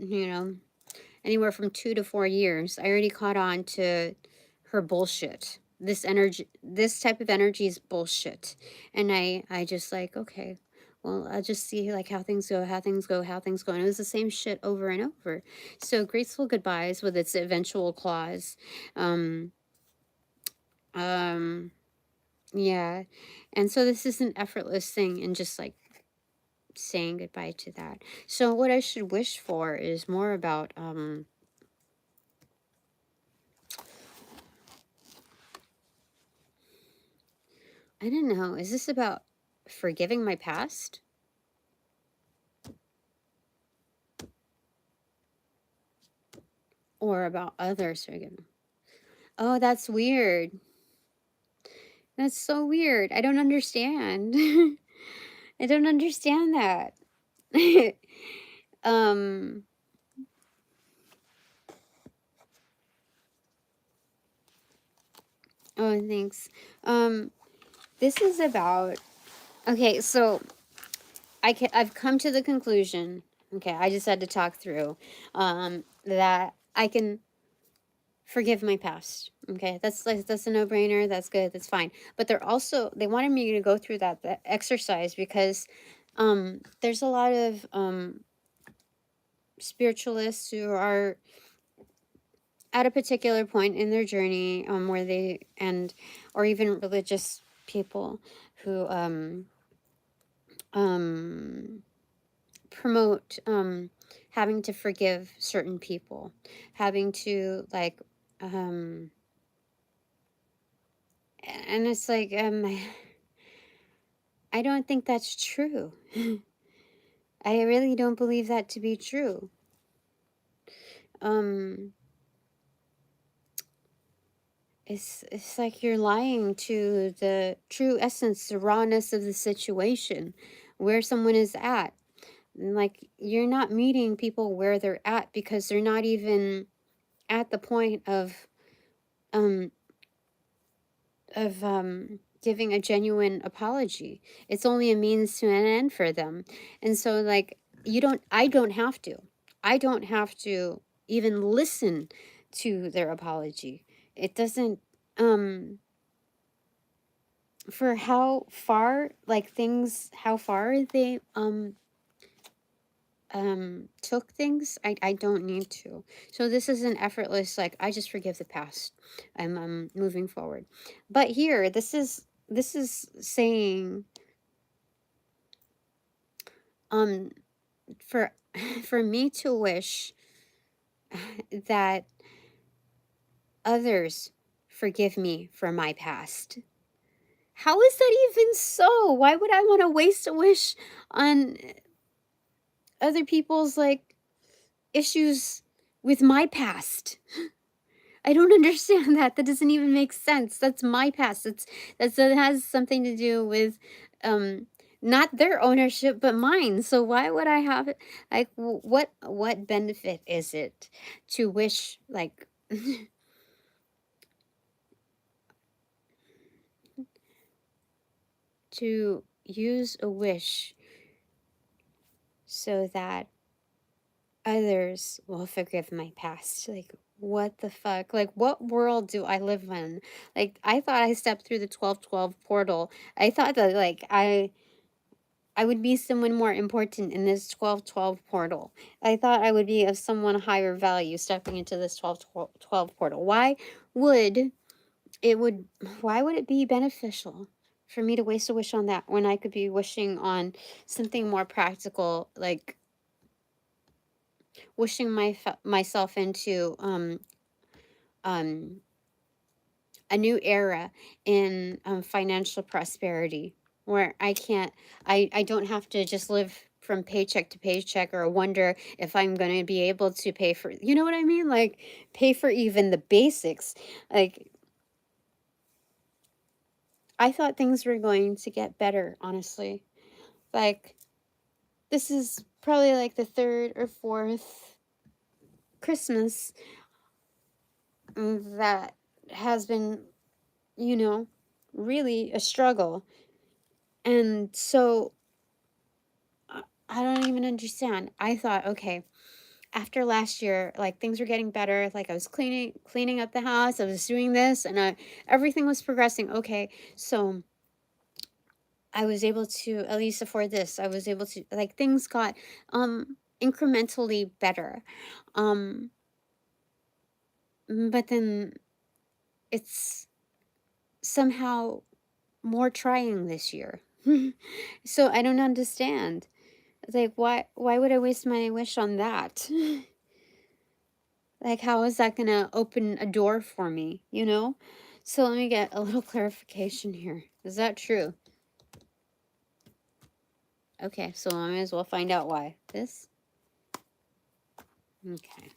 anywhere from 2 to 4 years, I already caught on to her bullshit. This energy, this type of energy is bullshit. And I just like, okay, well, I'll just see like how things go, how things go, how things go. And it was the same shit over and over. So graceful goodbyes with its eventual clause. Um, um, yeah. And so this is an effortless thing and just like saying goodbye to that. So what I should wish for is more about, I don't know. Is this about forgiving my past? Or about others forgiving? Oh, that's weird. That's so weird. I don't understand. I don't understand that. um oh, thanks. This is about, okay, so I've come to the conclusion, okay, I just had to talk through that I can forgive my past. Okay, that's a no-brainer. That's good. That's fine. But they wanted me to go through that exercise because there's a lot of spiritualists who are at a particular point in their journey where they or even religious people who um promote having to forgive certain people, having to like and it's like I don't think that's true. I really don't believe that to be true. Um it's like you're lying to the true essence, the rawness of the situation, where someone is at. And like you're not meeting people where they're at because they're not even at the point um giving a genuine apology. It's only a means to an end for them. And so like I don't have to even listen to their apology. It doesn't um for how far like things how far they took things, I don't need to. So this is an effortless, like I just forgive the past. I'm moving forward. But here this is saying um for for me to wish that others forgive me for my past. How is that even so? Why would I want to waste a wish on other people's like issues with my past? I don't understand that. That doesn't even make sense. That's my past. That has something to do with um not their ownership but mine. So why would I have it? Like what benefit is it to wish like to use a wish so that others will forgive my past? Like what the fuck? Like what world do I live in? Like I thought I stepped through the 1212 portal. I thought that like I would be someone more important in this 1212 portal. I thought I would be of someone higher value stepping into this 1212 portal. Would it would why would it be beneficial for me to waste a wish on that when I could be wishing on something more practical, like wishing myself into um a new era in financial prosperity where I don't have to just live from paycheck to paycheck or wonder if I'm going to be able to pay for, you know what I mean? Like pay for even the basics. Like I thought things were going to get better, honestly. Like this is probably like the third or fourth Christmas that has been, you know, really a struggle. And so I don't even understand. I thought, okay, after last year, like things were getting better. Like I was cleaning up the house. I was doing this, and everything was progressing. Okay, so I was able to at least afford this. I was able to like things got incrementally better, um, but then it's somehow more trying this year. So I don't understand. Like why would I waste my wish on that? Like, how is that gonna open a door for me, you know? So let me get a little clarification here. Is that true? Okay, so I might as well find out why. This? Okay.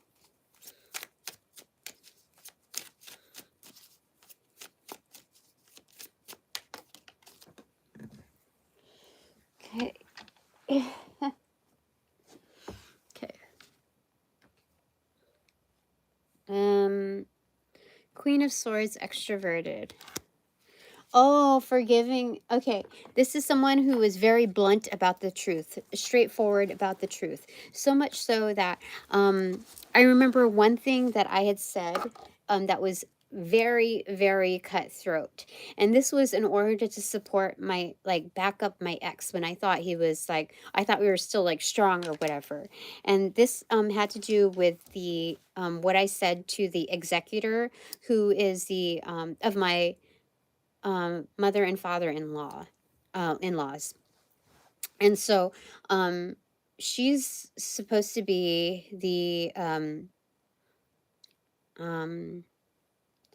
Okay. Okay. Queen of Swords extroverted. Oh, forgiving. Okay. This is someone who is very blunt about the truth, straightforward about the truth. So much so that I remember one thing that I had said that was very, very cutthroat. And this was in order to support my, like, back up my ex when I thought he was like, I thought we were still like strong or whatever. And this had to do with the, what I said to the executor who is the, of my, mother and father-in-law in-laws. And so she's supposed to be the um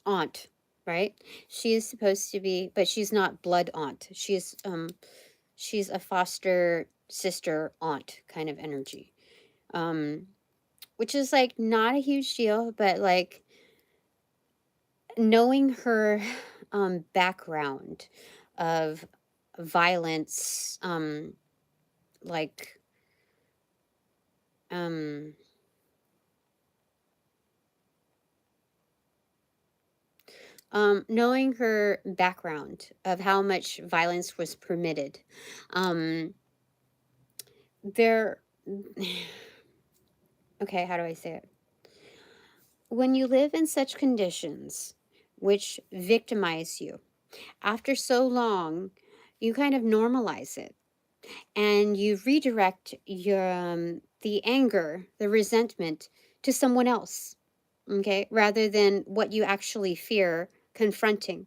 aunt, right? She is supposed to be, but she's not blood aunt. She's a foster sister aunt kind of energy, which is like not a huge deal, but like knowing her background of violence, like um knowing her background of how much violence was permitted, um there okay, how do I say it? When you live in such conditions which victimize you, after so long, you kind of normalize it, and you redirect your the anger, the resentment to someone else, okay, rather than what you actually fear confronting.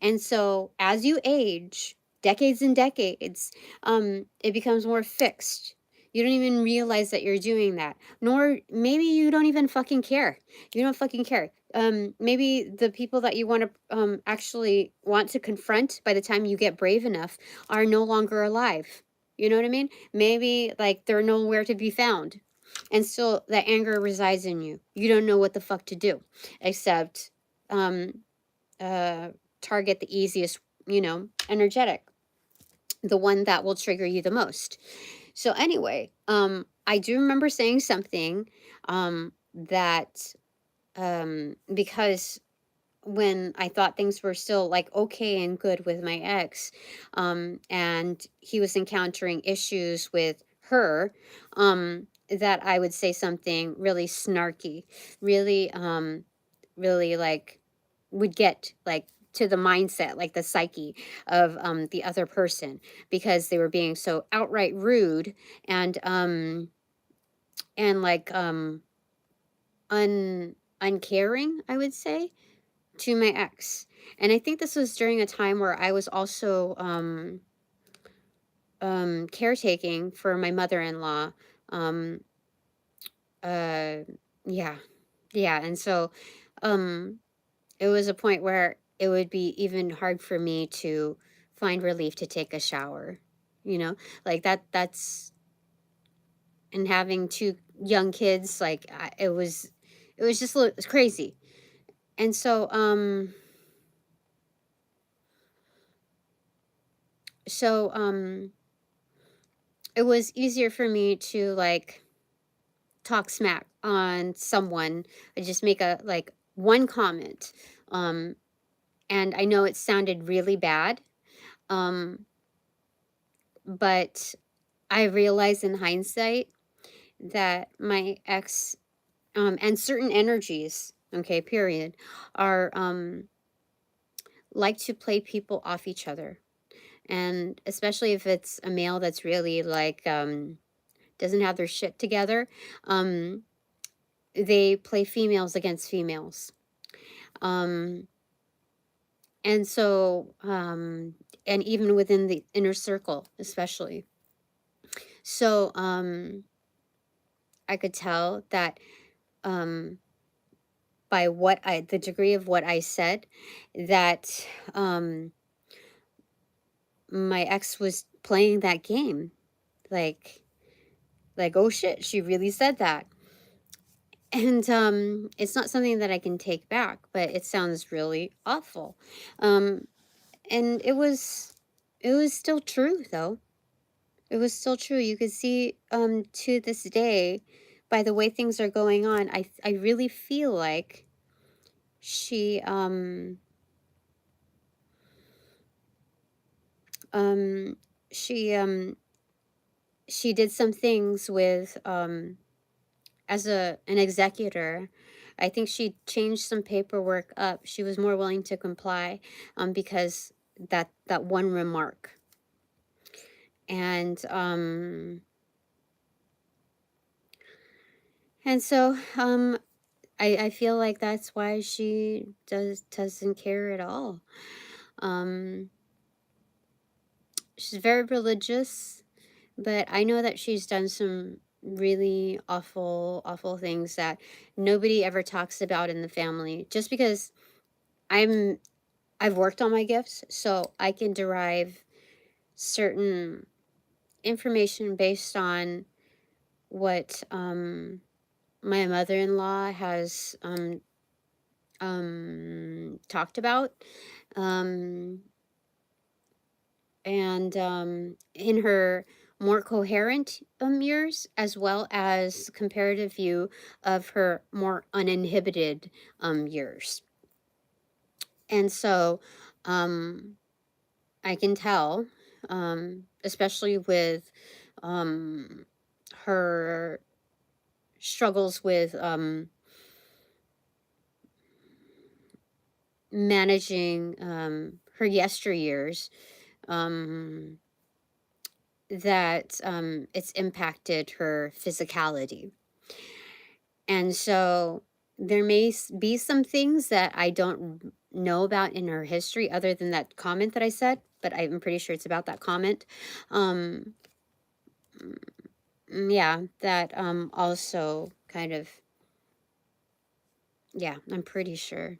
And so as you age, decades and decades, it becomes more fixed. You don't even realize that you're doing that. Nor maybe you don't even fucking care. You don't fucking care. Maybe the people that you want to actually want to confront by the time you get brave enough are no longer alive. You know what I mean? Maybe like they're nowhere to be found. And still that anger resides in you. You don't know what the fuck to do except um uh target the easiest, energetic, the one that will trigger you the most. So anyway, I do remember saying something that because when I thought things were still like okay and good with my ex, and he was encountering issues with her, that I would say something really snarky, really, really like would get like to the mindset, like the psyche of the other person, because they were being so outright rude and like uncaring, I would say, to my ex. And I think this was during a time where I was also caretaking for my mother-in-law. Um uh yeah. Yeah, and so um it was a point where it would be even hard for me to find relief to take a shower, you know? Like that's and having two young kids, like it was just it's crazy. And so so it was easier for me to like talk smack on someone. I just make a like one comment. Um and I know it sounded really bad. Um but I realized in hindsight that my ex, and certain energies, okay, period, are like to play people off each other. And especially if it's a male that's really like doesn't have their shit together, um they play females against females. Um and so and even within the inner circle especially. So I could tell that um by the degree of what I said, that um my ex was playing that game. Like oh shit, she really said that. And it's not something that I can take back, but it sounds really awful. Um and it was still true though. It was still true. You could see to this day by the way things are going on, I really feel like she um she um she did some things with as an executor. I think she changed some paperwork up. She was more willing to comply because that one remark. And so I feel like that's why she doesn't care at all. Um she's very religious, but I know that she's done some really awful things that nobody ever talks about in the family, just because I'm I've worked on my gifts, so I can derive certain information based on what my mother-in-law has talked about. And in her more coherent years, as well as comparative view of her more uninhibited years. And so I can tell, especially with her struggles with managing her yesteryears, that it's impacted her physicality. And so there may be some things that I don't know about in her history other than that comment that I said, but I'm pretty sure it's about that comment. Um, yeah, that also kind of, yeah, I'm pretty sure.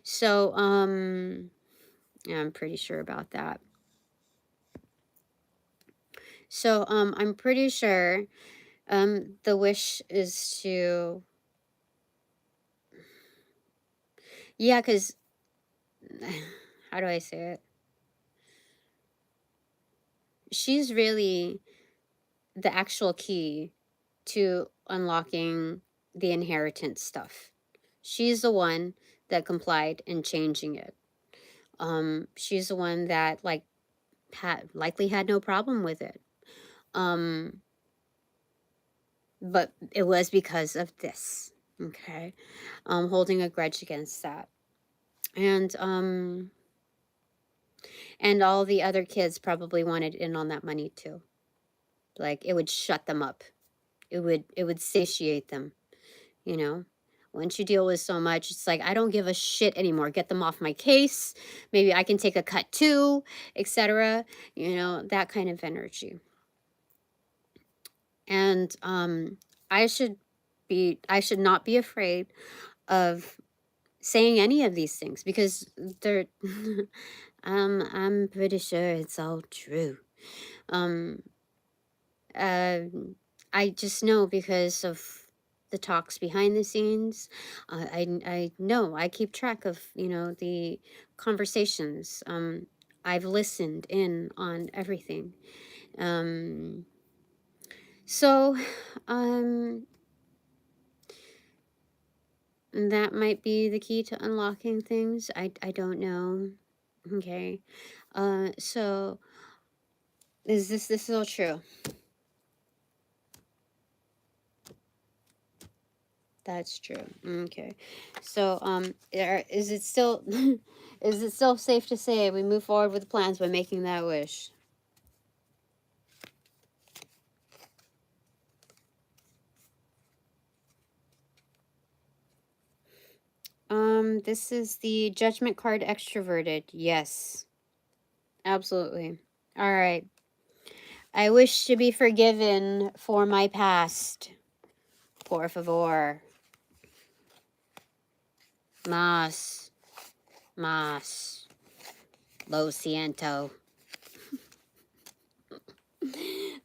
So, yeah, I'm pretty sure about that. So, I'm pretty sure the wish is to, yeah, because, how do I say it? She's really the actual key to unlocking the inheritance stuff. She's the one that complied in changing it. She's the one that likely had no problem with it. But it was because of this. Okay. Holding a grudge against that. And all the other kids probably wanted in on that money too. Like it would shut them up. It would satiate them, you know. Once you deal with so much, it's like I don't give a shit anymore. Get them off my case. Maybe I can take a cut too, etc. You know, that kind of energy. And I should not be afraid of saying any of these things because they're I'm pretty sure it's all true. Um uh, I just know because of the talks behind the scenes. I know I keep track of the conversations. I've listened in on everything. Um, so um, that might be the key to unlocking things. I don't know. Okay. So this is all true? That's true. Okay. So, is it still is it still safe to say we move forward with the plans by making that wish? This is the judgment card extroverted. Yes. Absolutely. All right. I wish to be forgiven for my past. Por favor. Mas. Mas. Lo siento.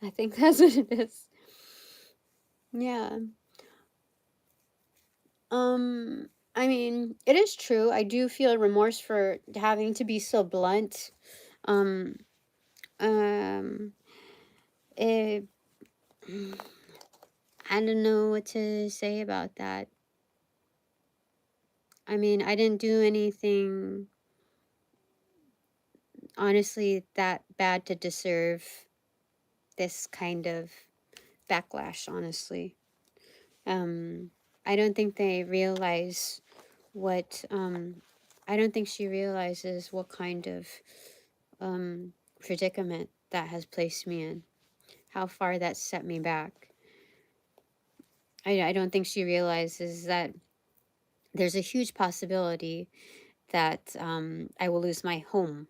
I think that's what it is. Yeah. I mean, it is true. I do feel remorse for having to be so blunt. Um, um, it, I don't know what to say about that. I mean, I didn't do anything, honestly, that bad to deserve this kind of backlash, honestly. I don't think they realize what, I don't think she realizes what kind of predicament that has placed me in, how far that set me back. I don't think she realizes that there's a huge possibility that I will lose my home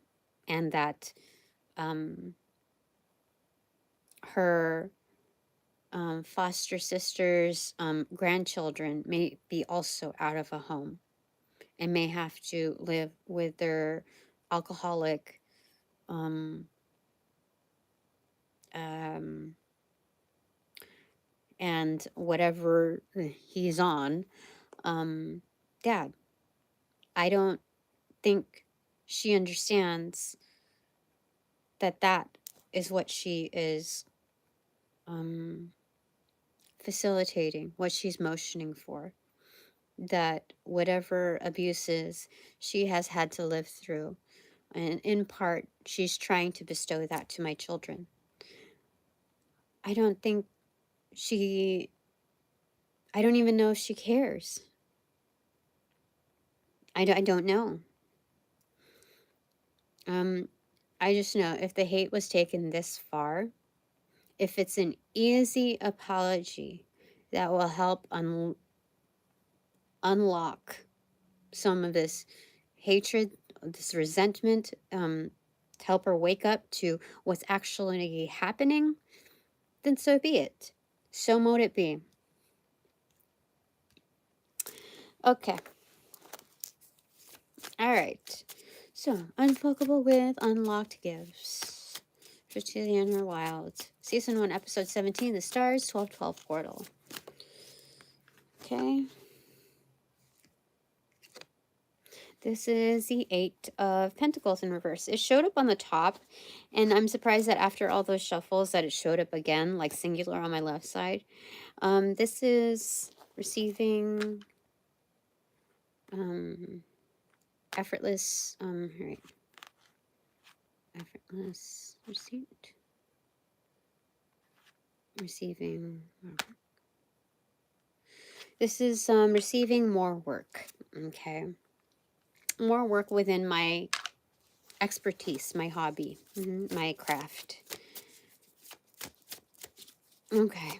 and that her foster sister's grandchildren may be also out of a home and may have to live with their alcoholic um, um, and whatever he's on, dad. I don't think she understands that that is what she is facilitating, what she's motioning for. That whatever abuses she has had to live through, and in part, she's trying to bestow that to my children. I don't think she, I don't even know if she cares. I don't know. I just know if the hate was taken this far, if it's an easy apology that will help unlock some of this hatred, this resentment, to help her wake up to what's actually happening, then so be it. So mote it be. Okay. All right. So, Unfuckable with Unlocked Gifts. For To the Inner Wilds. Season 1, Episode 17, The Stars, 1212 Portal. Okay. This is the Eight of Pentacles in reverse. It showed up on the top, and I'm surprised that after all those shuffles that it showed up again, like singular on my left side. This is receiving effortless, right. Effortless receipt. Receiving. This is receiving more work. Okay. More work within my expertise, my hobby, my craft. Okay.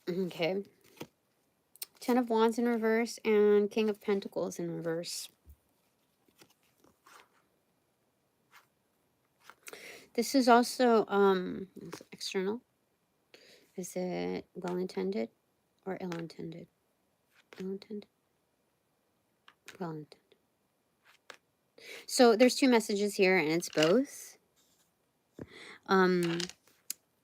Okay. Ten of Wands in reverse and King of Pentacles in reverse. This is also external. Is it well-intended or ill-intended? Ill-intended? Well-intended. So there's two messages here, and it's both.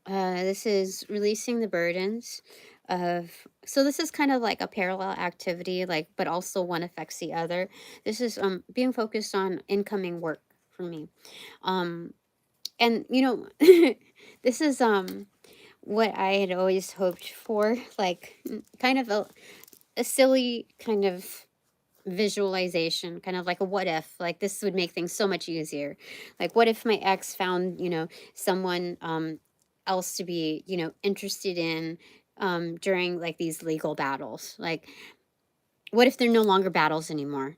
This is releasing the burdens of, so this is kind of like a parallel activity, like, but also one affects the other. This is being focused on incoming work for me. And you know, this is what I had always hoped for, like kind of a silly kind of visualization, kind of like a what if, like this would make things so much easier. Like what if my ex found, you know, someone else to be, you know, interested in during like these legal battles. Like what if they're no longer battles anymore?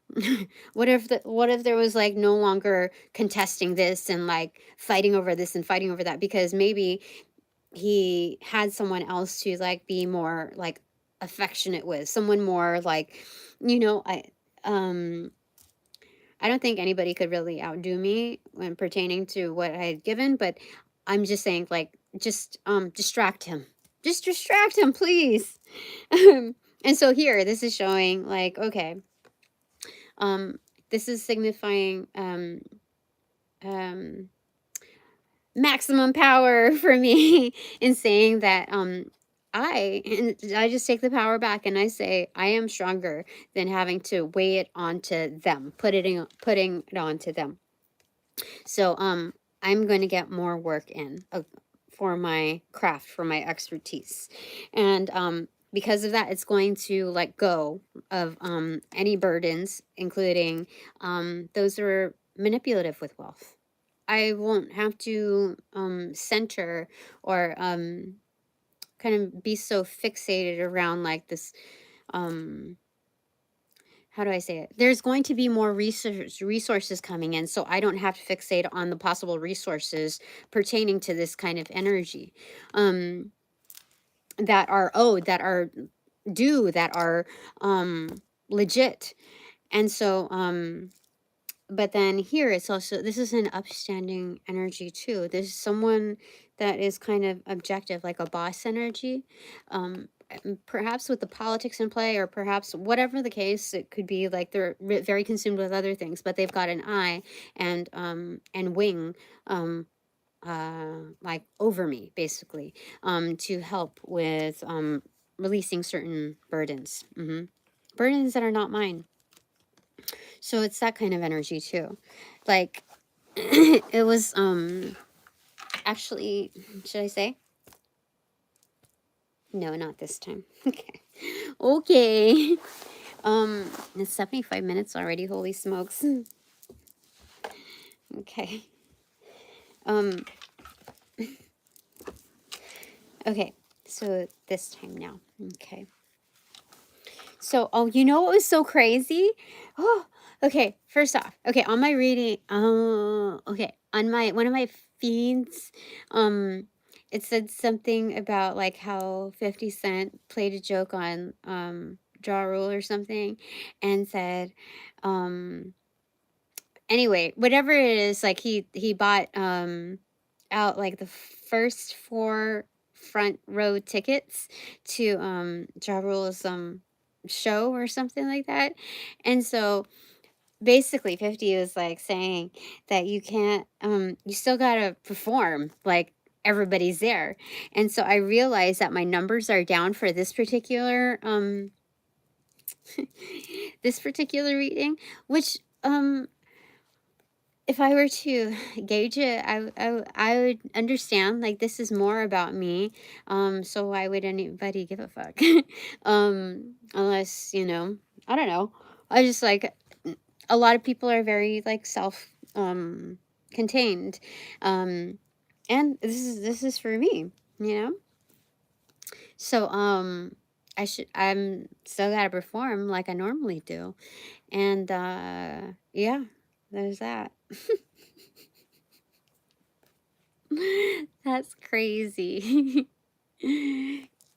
What if there was like no longer contesting this and like fighting over this and fighting over that, because maybe he had someone else to like be more like affectionate with, someone more like, you know, I don't think anybody could really outdo me when pertaining to what I had given, but I'm just saying, like, just distract him. Just distract him, please. And so here, this is showing like, okay, this is signifying maximum power for me in saying that I just take the power back and I say I am stronger than having to weigh it onto them, putting it onto them. So I'm going to get more work in for my craft, for my expertise, and because of that, it's going to let go of any burdens, including those that are manipulative with wealth. I won't have to center or kind of be so fixated around like this. How do I say it? There's going to be more resources coming in, so I don't have to fixate on the possible resources pertaining to this kind of energy that are owed, that are due, that are legit. And so but then here it's also, this is an upstanding energy too. There's someone that is kind of objective, like a boss energy, perhaps with the politics in play, or perhaps whatever the case, it could be like they're very consumed with other things, but they've got an eye and wing like over me, basically, to help with releasing certain burdens. burdens that are not mine. So it's that kind of energy too. Like it was actually, should I say? No, not this time. Okay. Okay. It's 75 minutes already, holy smokes. Okay. Okay. So this time now. Okay. So, oh, you know what was so crazy? Oh, okay. First off, okay, on my reading, okay, on my one of my feeds, it said something about like how 50 Cent played a joke on Ja Rule or something, and said, anyway, whatever it is, like he bought out like the first 4 front row tickets to Ja Rule's show or something like that. And so basically 50 was like saying that you can't you still gotta perform like everybody's there. And so I realized that my numbers are down for this particular this particular reading, which if I were to gauge it, I would understand, like, this is more about me, so why would anybody give a fuck? Unless, you know, I don't know. I just, like, a lot of people are very, like, contained, and this is for me, you know? So, I'm still gotta perform like I normally do, and, yeah, there's that. That's crazy.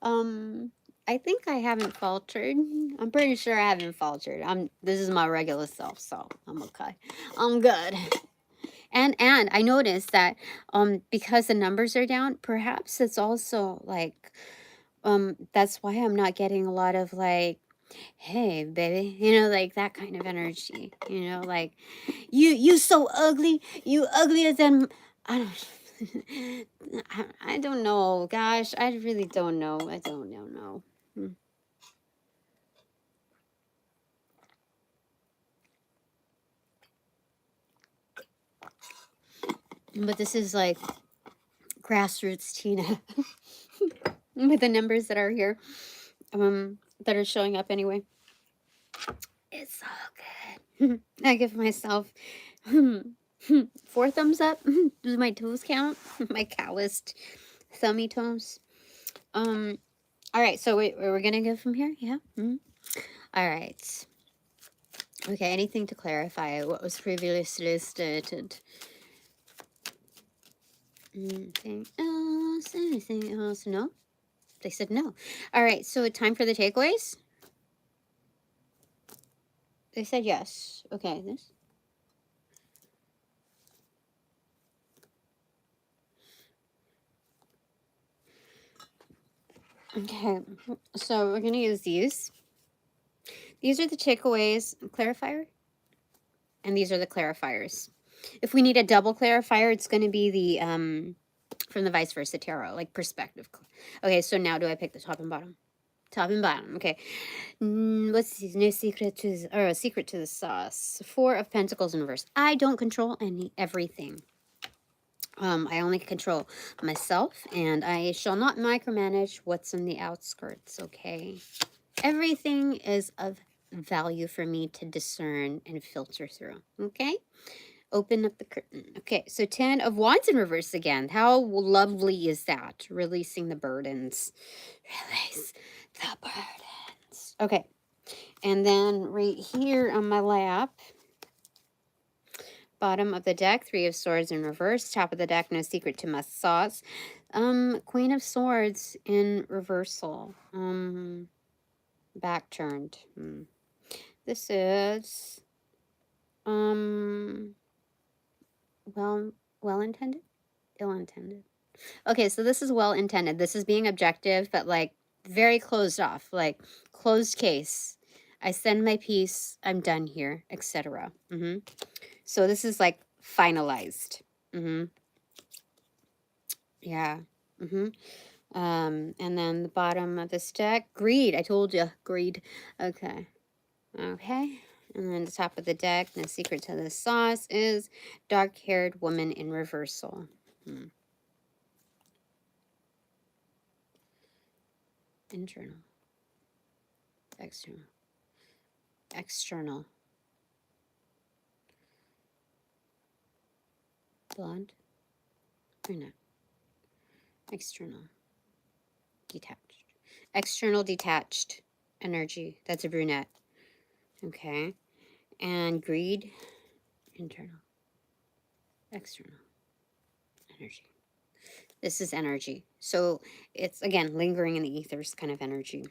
um, I think I haven't faltered. I'm pretty sure I haven't faltered. This is my regular self, so I'm okay. I'm good. And I noticed that because the numbers are down, perhaps it's also like that's why I'm not getting a lot of like, hey baby, you know, like that kind of energy, you know, like you so ugly, you uglier than I don't I don't know, gosh, I really don't know. I don't know. But this is like grassroots Tina with the numbers that are here, that are showing up anyway. It's all good. I give myself 4 thumbs up. Do my toes count? My calloused thummy toes. All right, so we're gonna go from here, yeah. All right. Okay, anything to clarify what was previously stated? Anything else? Anything else? No? They said no. All right, so time for the takeaways? They said yes. Okay, this. Okay, so we're going to use these. These are the takeaways, clarifier, and these are the clarifiers. If we need a double clarifier, it's going to be the from the vice versa tarot, like perspective. Okay, so now do I pick the top and bottom? Top and bottom. Okay. Let's see. No secret to a secret to the sauce. 4 of Pentacles in reverse. I don't control everything. I only control myself, and I shall not micromanage what's in the outskirts. Okay. Everything is of value for me to discern and filter through. Okay. Open up the curtain. Okay, so 10 of Wands in reverse again. How lovely is that? Releasing the burdens. Release the burdens. Okay, and then right here on my lap, bottom of the deck, 3 of Swords in reverse. Top of the deck, no secret to my sauce. Queen of Swords in reversal. Back turned. This is well intended, ill intended. Okay, so this is well intended. This is being objective, but like very closed off, like closed case. I send my piece, I'm done here, etc. So this is like finalized. Yeah. And then the bottom of this deck, greed. I told you, greed. Okay. Okay. And then the top of the deck, the secret to the sauce is dark-haired woman in reversal. Internal. External. External. Blonde. Brunette. External. Detached. External detached energy. That's a brunette. Okay. And greed. Internal. External. Energy. This is energy. So it's, again, lingering in the ethers kind of energy.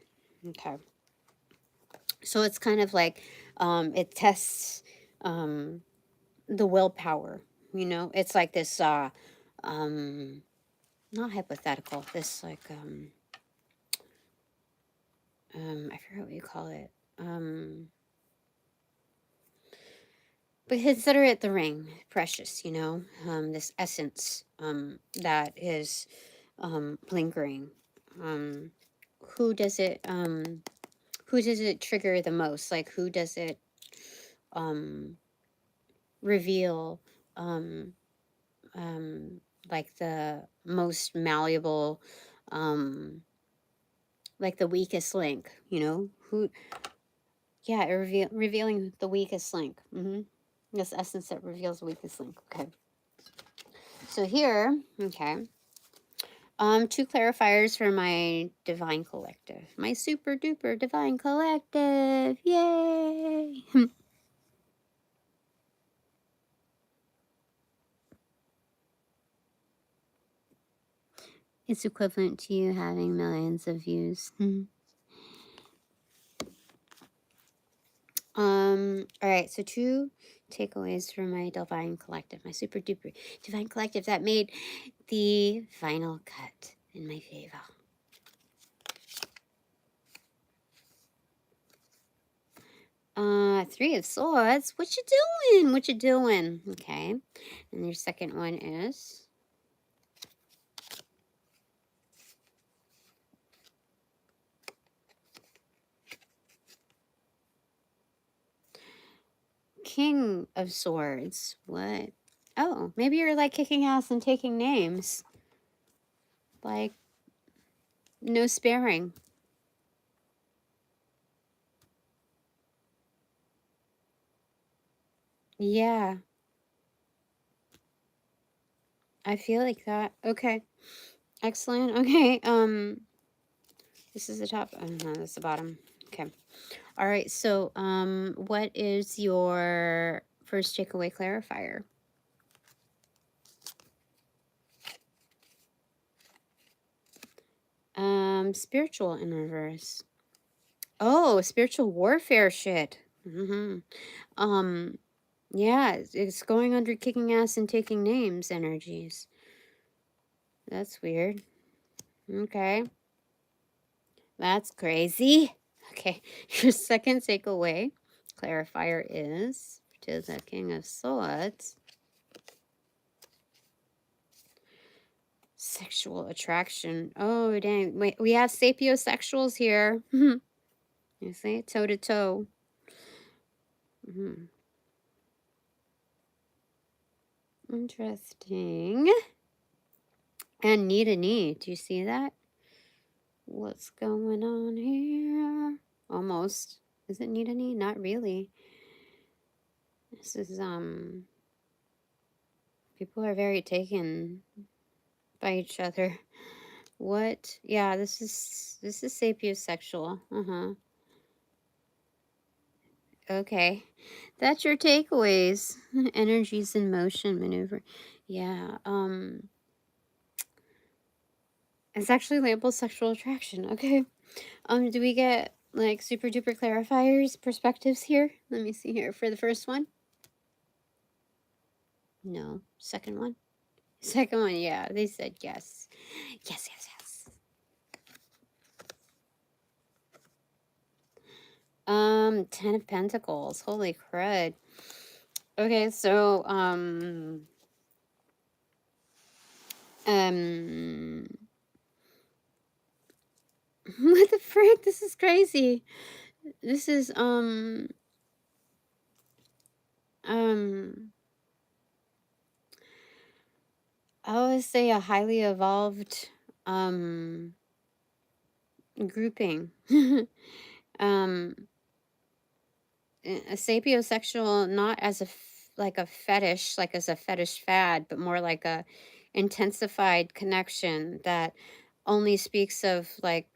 Okay. So it's kind of like it tests the willpower, you know? It's like this, not hypothetical, this like, I forget what you call it. But consider it the ring, precious, you know? This essence that is lingering. Who does it trigger the most? Like, who does it reveal like the most malleable, like the weakest link, you know? Who, yeah, revealing the weakest link. This essence that reveals the weakest link. Okay. So here, okay. Two clarifiers for my divine collective. My super duper divine collective. Yay! It's equivalent to you having millions of views. All right, so two takeaways from my divine collective, my super duper divine collective that made the final cut in my favor. Three of Swords. What you doing? What you doing? Okay. And your second one is King of Swords. What? Oh, maybe you're like kicking ass and taking names. Like, no sparing. Yeah. I feel like that. Okay. Excellent. Okay. This is the top. Oh, no, that's the bottom. Okay. All right. So, what is your first takeaway clarifier? Spiritual in reverse. Oh, spiritual warfare shit. Yeah, it's going under kicking ass and taking names energies. That's weird. Okay. That's crazy. Okay. Your second takeaway clarifier is to the King of Swords. Sexual attraction. Oh, dang. Wait, we have sapiosexuals here. You see? Toe to toe. Interesting. And knee to knee. Do you see that? What's going on here? Almost. Is it knee to knee? Not really. This is, people are very taken by each other. What? Yeah, this is sapiosexual. Okay. That's your takeaways. Energies in motion maneuver. Yeah. It's actually labeled sexual attraction. Okay. Do we get like super duper clarifiers, perspectives here? Let me see here for the first one. No. Second one. Second one, yeah. They said yes. Yes, yes, yes. 10 of Pentacles. Holy crud. Okay, so, what the frick? This is crazy. This is I always say a highly evolved grouping. um a sapiosexual, not as a like a fetish, like as a fetish fad, but more like a intensified connection that only speaks of like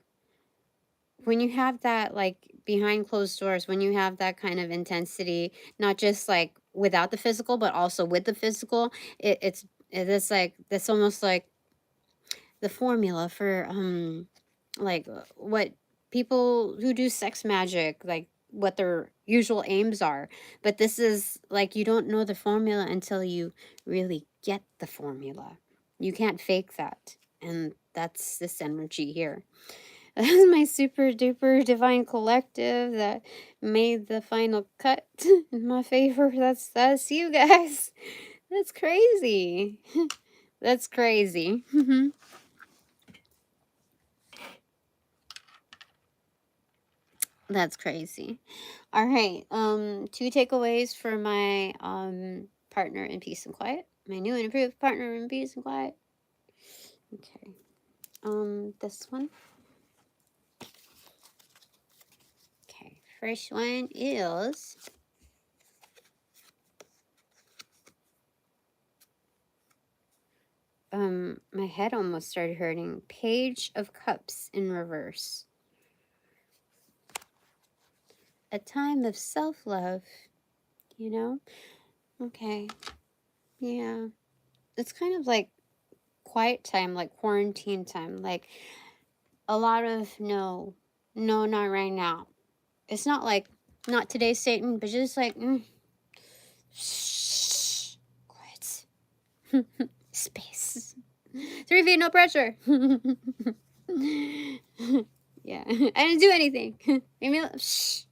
when you have that like behind closed doors, when you have that kind of intensity, not just like without the physical but also with the physical, it's like that's almost like the formula for like what people who do sex magic, like what their usual aims are. But this is like you don't know the formula until you really get the formula. You can't fake that, and that's this energy here. That's my super duper divine collective that made the final cut in my favor. That's you guys. That's crazy. That's crazy. That's crazy. All right. Two takeaways for my partner in peace and quiet. My new and improved partner in peace and quiet. Okay. This one. Okay. First one is my head almost started hurting. Page of Cups in reverse. A time of self-love, you know? Okay. Yeah. It's kind of like quiet time, like quarantine time, like a lot of no, not right now. It's not like not today, Satan, but just like shh, quiet, space. 3 feet, no pressure. Yeah, I didn't do anything. Maybe shh,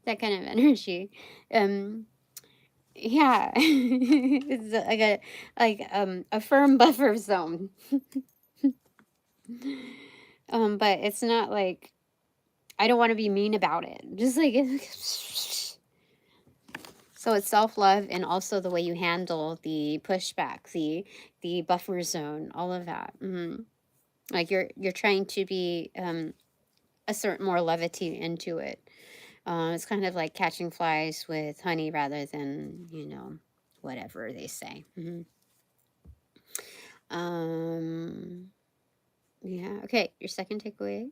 that kind of energy. Yeah, it's like a firm buffer zone. But it's not like I don't want to be mean about it. Just like so it's self-love and also the way you handle the pushback, the buffer zone, all of that. Like you're trying to be assert more levity into it. It's kind of like catching flies with honey rather than, whatever they say. Yeah. Okay, your second takeaway.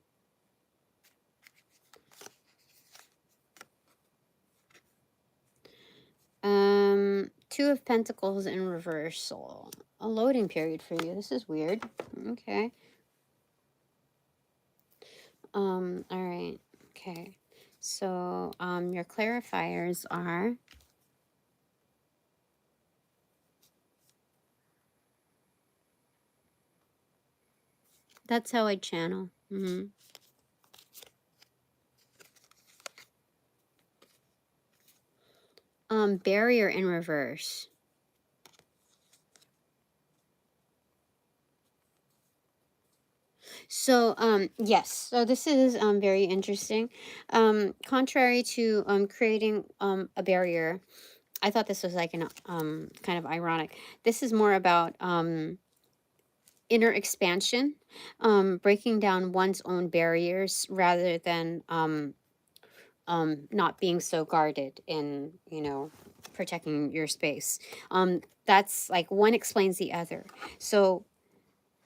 Two of Pentacles in reversal. A loading period for you. This is weird. Okay. All right. Okay. So, your clarifiers are that's how I channel. Barrier in reverse. So, yes. So this is very interesting. Contrary to creating a barrier, I thought this was like an kind of ironic. This is more about inner expansion, breaking down one's own barriers rather than not being so guarded in, protecting your space. That's like one explains the other. So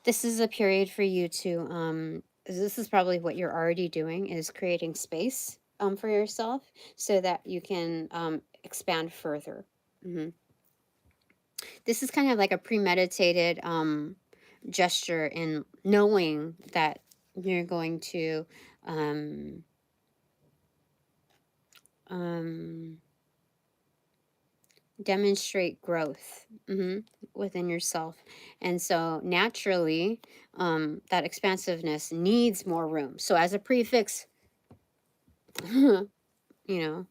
this is a period for you to, this is probably what you're already doing is creating space for yourself so that you can expand further. This is kind of like a premeditated gesture in knowing that you're going to demonstrate growth within yourself. And so naturally, that expansiveness needs more room. So as a prefix, you know,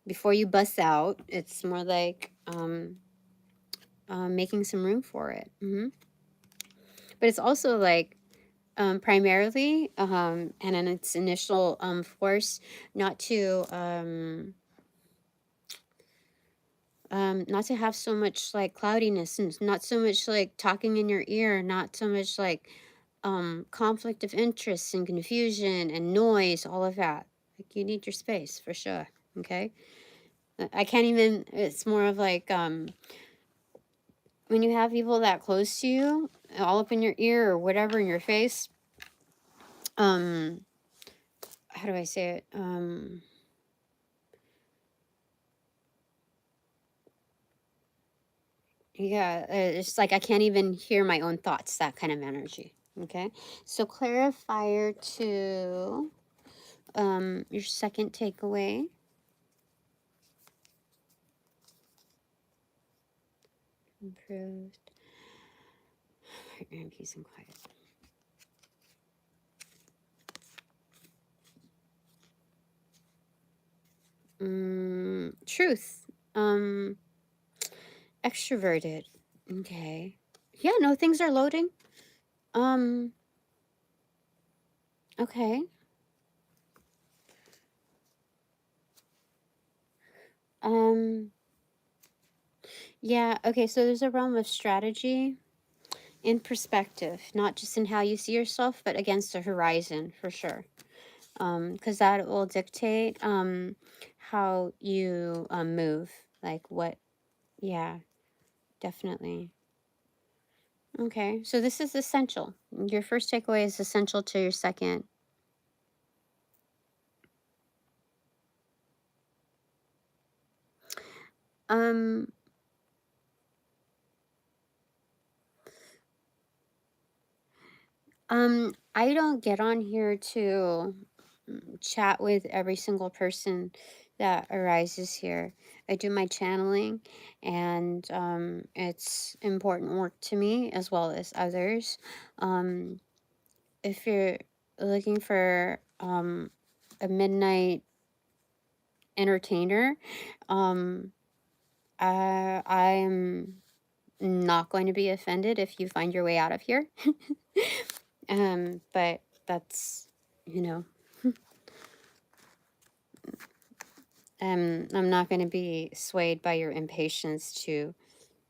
before you bust out, it's more like making some room for it. But it's also like primarily, and in its initial force, not to not to have so much like cloudiness, and not so much like talking in your ear, not so much like conflict of interest and confusion and noise, all of that. Like, you need your space for sure. Okay. I can't even, it's more of like when you have people that close to you, all up in your ear or whatever, in your face, how do I say it? Yeah, it's like I can't even hear my own thoughts, that kind of energy. Okay. So clarifier to your second takeaway. Improved partner in peace and quiet. Truth. Extroverted. Okay. Yeah, no, things are loading. Okay. Yeah, okay, so there's a realm of strategy in perspective, not just in how you see yourself, but against the horizon for sure. Because that will dictate how you move, like what, yeah, definitely. Okay, so this is essential. Your first takeaway is essential to your second. Um, I don't get on here to chat with every single person that arises here. I do my channeling, and it's important work to me as well as others. Um, if you're looking for a midnight entertainer, um, I'm not going to be offended if you find your way out of here. But that's, you know, I'm not going to be swayed by your impatience to,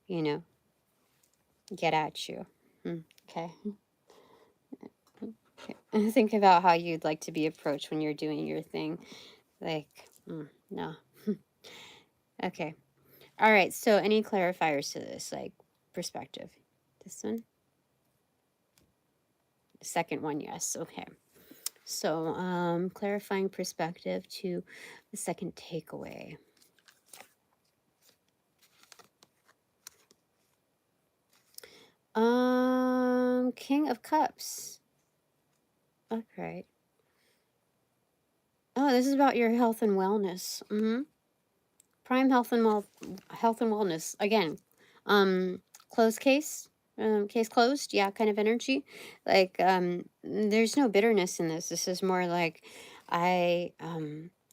you know, get at you. Okay. Okay. Think about how you'd like to be approached when you're doing your thing. Like, no. Okay. All right. So, any clarifiers to this, like perspective? This one? The second one, yes. Okay. So, clarifying perspective to the second takeaway. King of Cups. Okay. Oh, this is about your health and wellness. Prime health and health and wellness. Again, closed case. Case closed. Yeah, kind of energy. Like, there's no bitterness in this. This is more like, I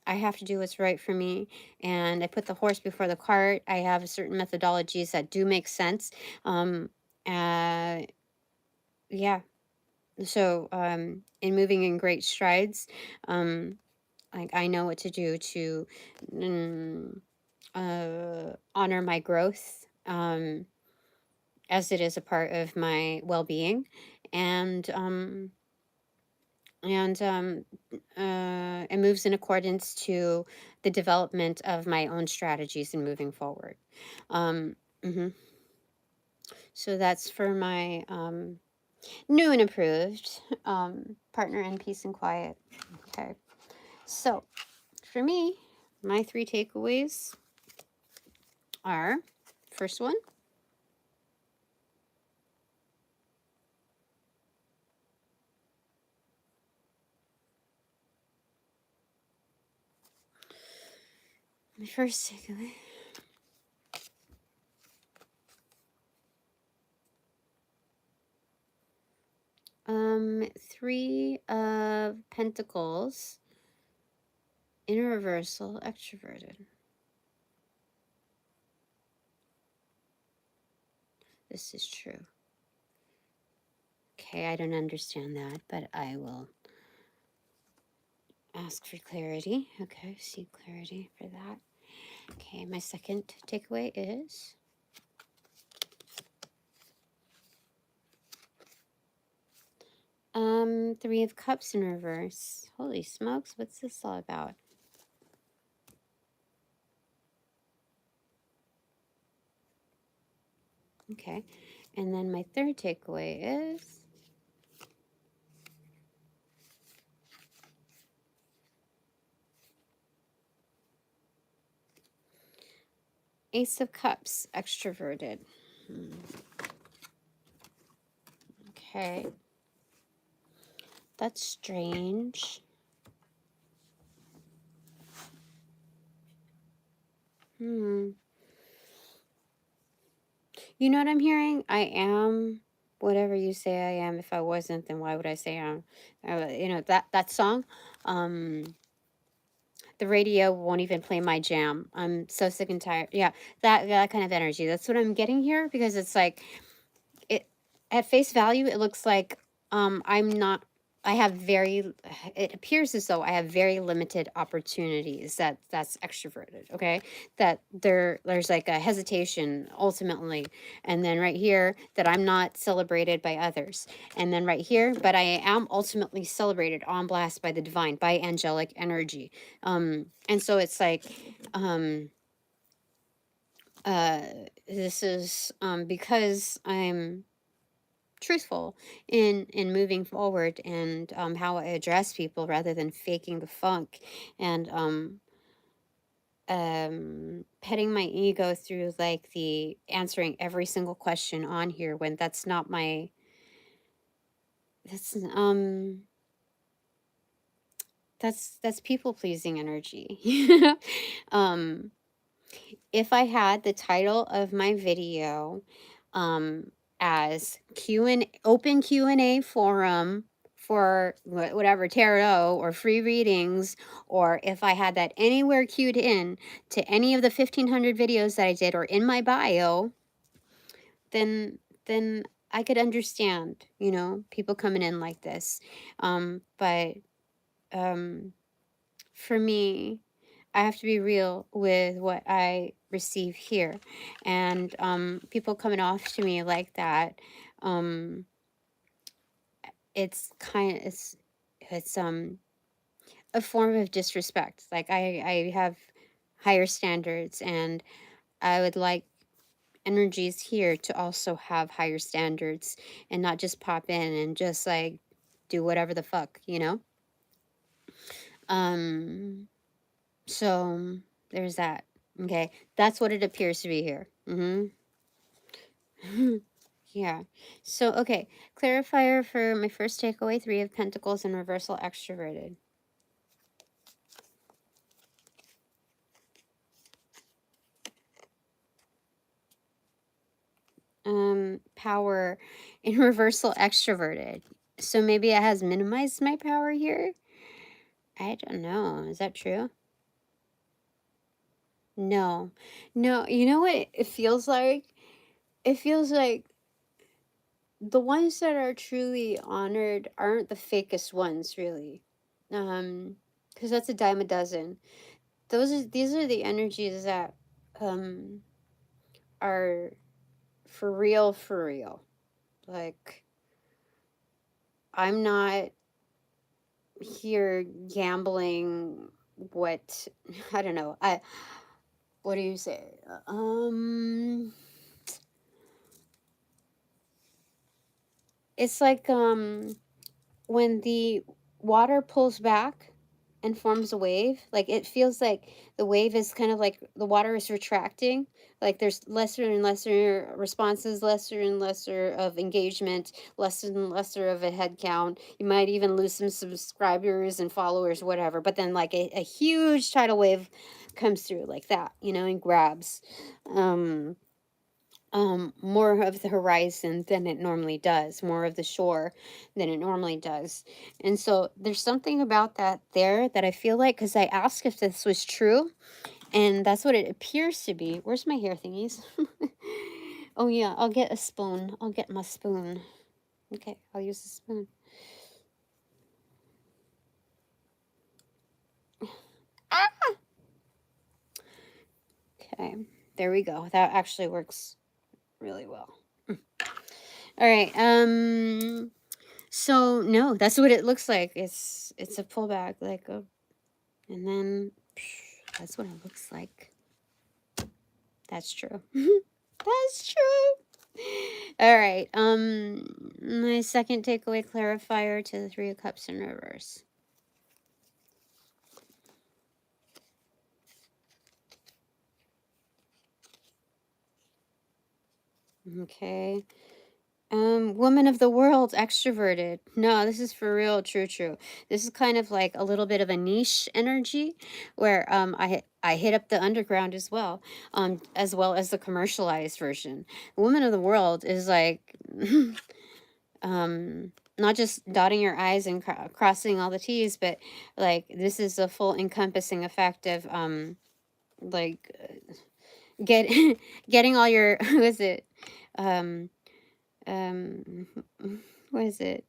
I have to do what's right for me, and I put the horse before the cart. I have certain methodologies that do make sense. Uh, yeah. So, in moving in great strides, like, I know what to do to honor my growth, as it is a part of my well-being, and and um, it moves in accordance to the development of my own strategies and moving forward. Um, mhm. So that's for my new and improved partner in peace and quiet. Okay. So for me, my three takeaways are: first one, my first takeaway. Three of Pentacles in reversal, extroverted. This is true. Okay, I don't understand that, but I will ask for clarity. Okay, seek clarity for that. Okay, my second takeaway is Three of Cups in reverse. Holy smokes, what's this all about? Okay, and then my third takeaway is Ace of Cups, extroverted. Okay, that's strange. You know what I'm hearing? I am whatever you say I am. If I wasn't, then why would I say I'm? You know that song. The radio won't even play my jam. I'm so sick and tired. Yeah, that kind of energy. That's what I'm getting here because it's like it at face value. It looks like I'm not. I have very. It appears as though I have very limited opportunities. That's extroverted. Okay, that there's like a hesitation ultimately, and then right here that I'm not celebrated by others, and then right here, but I am ultimately celebrated on blast by the divine, by angelic energy, and so it's like, uh, this is because I'm truthful in moving forward and how I address people rather than faking the funk and petting my ego through like the answering every single question on here when that's not my that's that's people pleasing energy. um if I had the title of my video um, as open Q&A forum for whatever tarot or free readings, or if I had that anywhere queued in to any of the 1,500 videos that I did or in my bio, then I could understand, you know, people coming in like this. But for me, I have to be real with what I receive here. And people coming off to me like that, um, it's kind of it's a form of disrespect. Like I have higher standards and I would like energies here to also have higher standards and not just pop in and just like do whatever the fuck, you know? Um So there's that. Okay, that's what it appears to be here. Yeah. So okay, clarifier for my first takeaway: Three of Pentacles and reversal, extroverted. Power in reversal, extroverted. So maybe it has minimized my power here. I don't know. Is that true? No, no. You know what it feels like? It feels like the ones that are truly honored aren't the fakest ones, really. Because that's a dime a dozen. These are the energies that um are for real, for real. Like I'm not here gambling what I don't know. What do you say? It's like when the water pulls back and forms a wave, like it feels like the wave is kind of like the water is retracting, like there's lesser and lesser responses, lesser and lesser of engagement, lesser and lesser of a head count. You might even lose some subscribers and followers, whatever, but then like a huge tidal wave comes through like that, you know, and grabs more of the horizon than it normally does, more of the shore than it normally does. And so there's something about that there that I feel like, because I asked if this was true, and that's what it appears to be. Where's my hair thingies? Oh, yeah, I'll get a spoon. I'll get my spoon. Okay, I'll use the spoon. Ah! Okay, there we go. That actually works really well. All right. So no, that's what it looks like. It's a pull back, like a, and then that's what it looks like. That's true. That's true. All right. My second takeaway clarifier to the Three of Cups in reverse. Okay. Woman of the world, extroverted. No, this is for real, true. This is kind of like a little bit of a niche energy where I hit up the underground as well as the commercialized version. Woman of the world is like not just dotting your I's and crossing all the T's, but like this is a full encompassing effect of like get getting all your who is it? Um what is it,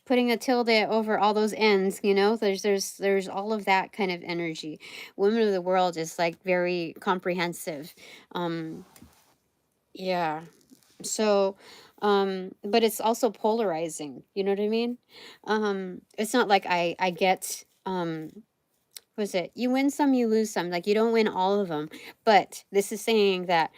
putting a tilde over all those ends, you know, there's all of that kind of energy. Women of the world is like very comprehensive. Yeah, so but it's also polarizing, you know what I mean. It's not like I get what is it, you win some, you lose some, like you don't win all of them, but this is saying that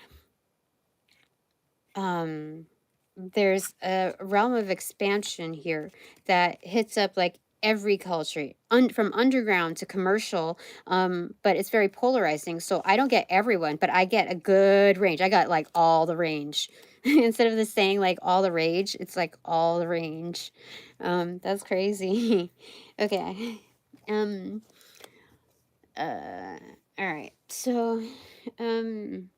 there's a realm of expansion here that hits up like every culture, from underground to commercial, but it's very polarizing, so I don't get everyone, but I get a good range. I got like all the range. Instead of the saying like all the rage, it's like all the range. That's crazy. Okay. um uh all right, so um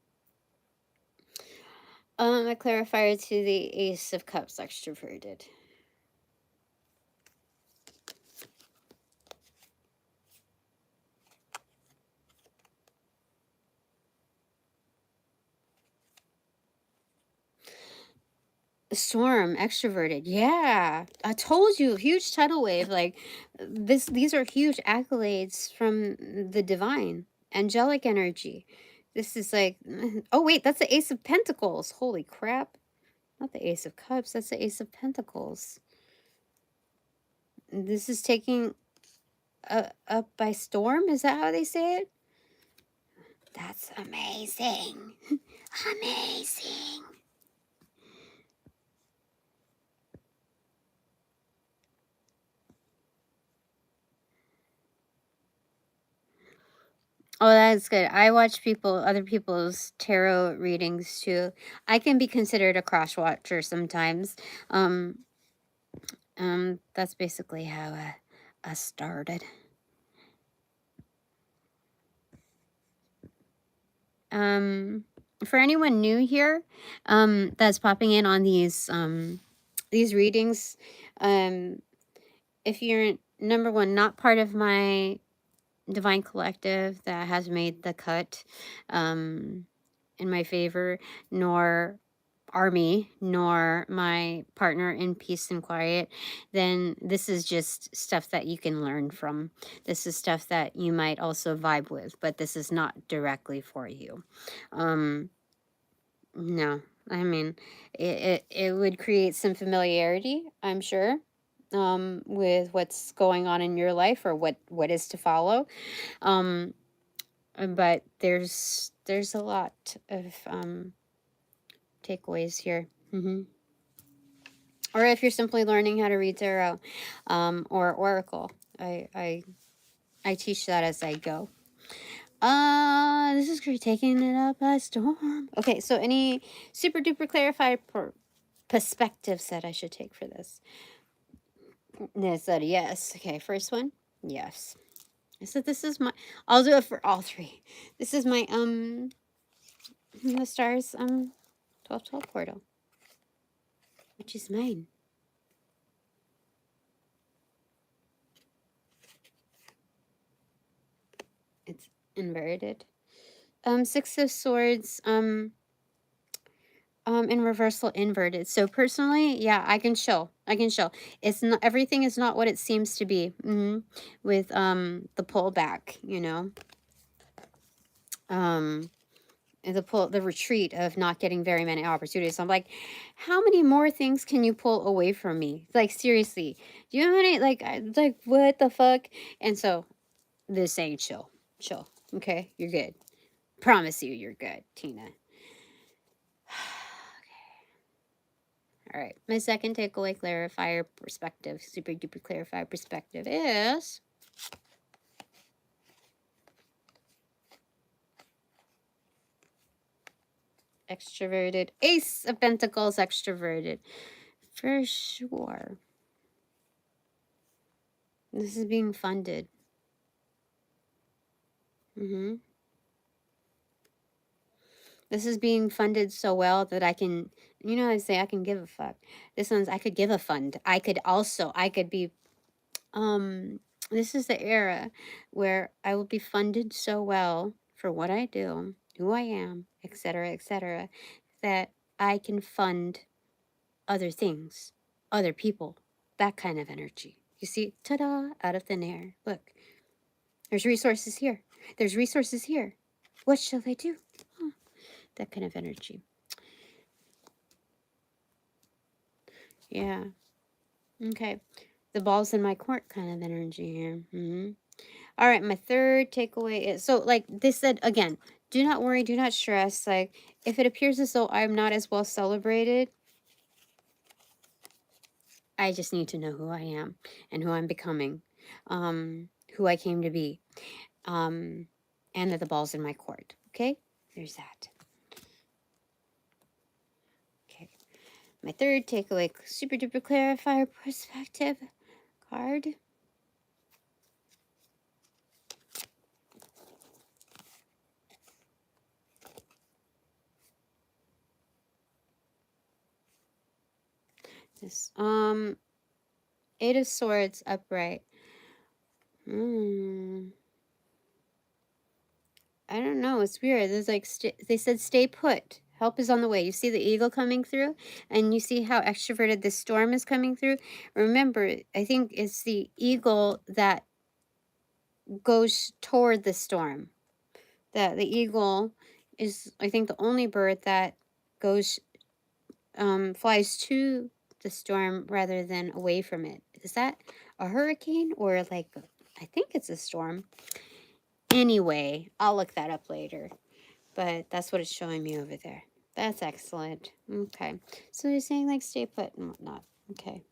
a clarifier to the Ace of Cups extroverted. Storm extroverted. Yeah, I told you, huge tidal wave. Like these are huge accolades from the divine angelic energy. This is like, oh wait, that's the Ace of Pentacles. Holy crap. Not the Ace of Cups, that's the Ace of Pentacles. This is taking up by storm. Is that how they say it? That's amazing. Amazing. Oh, that's good. I watch other people's tarot readings too. I can be considered a cross watcher sometimes. Um, that's basically how I started. For anyone new here, that's popping in on these readings, if you're number one, not part of my divine collective that has made the cut, in my favor, nor army, nor my partner in peace and quiet, then this is just stuff that you can learn from. This is stuff that you might also vibe with, but this is not directly for you. No, I mean, it would create some familiarity, I'm sure, with what's going on in your life or what is to follow. But there's a lot of takeaways here. Or if you're simply learning how to read tarot, or oracle, I teach that as I go. This is great, taking it up by storm. Okay, so any super duper clarified perspectives that I should take for this? They said yes. Okay, first one, yes. I said this is my. I'll do it for all three. This is my the stars 1212 portal, which is mine. It's inverted. Six of Swords. in reversal inverted. So personally, yeah, I can show. It's not, everything is not what it seems to be. With the pullback, you know. The retreat of not getting very many opportunities. I'm like, how many more things can you pull away from me? Like, seriously, do you know how many, like what the fuck? And so this saying, chill, okay, you're good, promise you you're good, Tina. All right, my second takeaway clarifier perspective, super duper clarifier perspective is extroverted. Ace of Pentacles, extroverted. For sure. This is being funded. This is being funded so well that I can, you know, I say I can give a fuck. This one's, I could give a fund. I could be, this is the era where I will be funded so well for what I do, who I am, etc., that I can fund other things, other people, that kind of energy. You see, ta-da, out of thin air. Look, there's resources here. There's resources here. What shall I do? That kind of energy. Yeah. Okay. The ball's in my court kind of energy here. All right. My third takeaway is, so like this said again, do not worry, do not stress. Like, if it appears as though I'm not as well celebrated, I just need to know who I am and who I'm becoming, who I came to be, and that the ball's in my court. Okay. There's that. Okay. My third takeaway, super duper clarifier perspective card. This, Eight of Swords upright. I don't know. It's weird. There's like, they said stay put. Help is on the way. You see the eagle coming through, and you see how extroverted this storm is coming through. Remember, I think it's the eagle that goes toward the storm. That the eagle is, I think, the only bird that goes, flies to the storm rather than away from it. Is that a hurricane or like, I think it's a storm. Anyway, I'll look that up later. But that's what it's showing me over there. That's excellent. Okay. So they're saying like stay put and whatnot. Okay.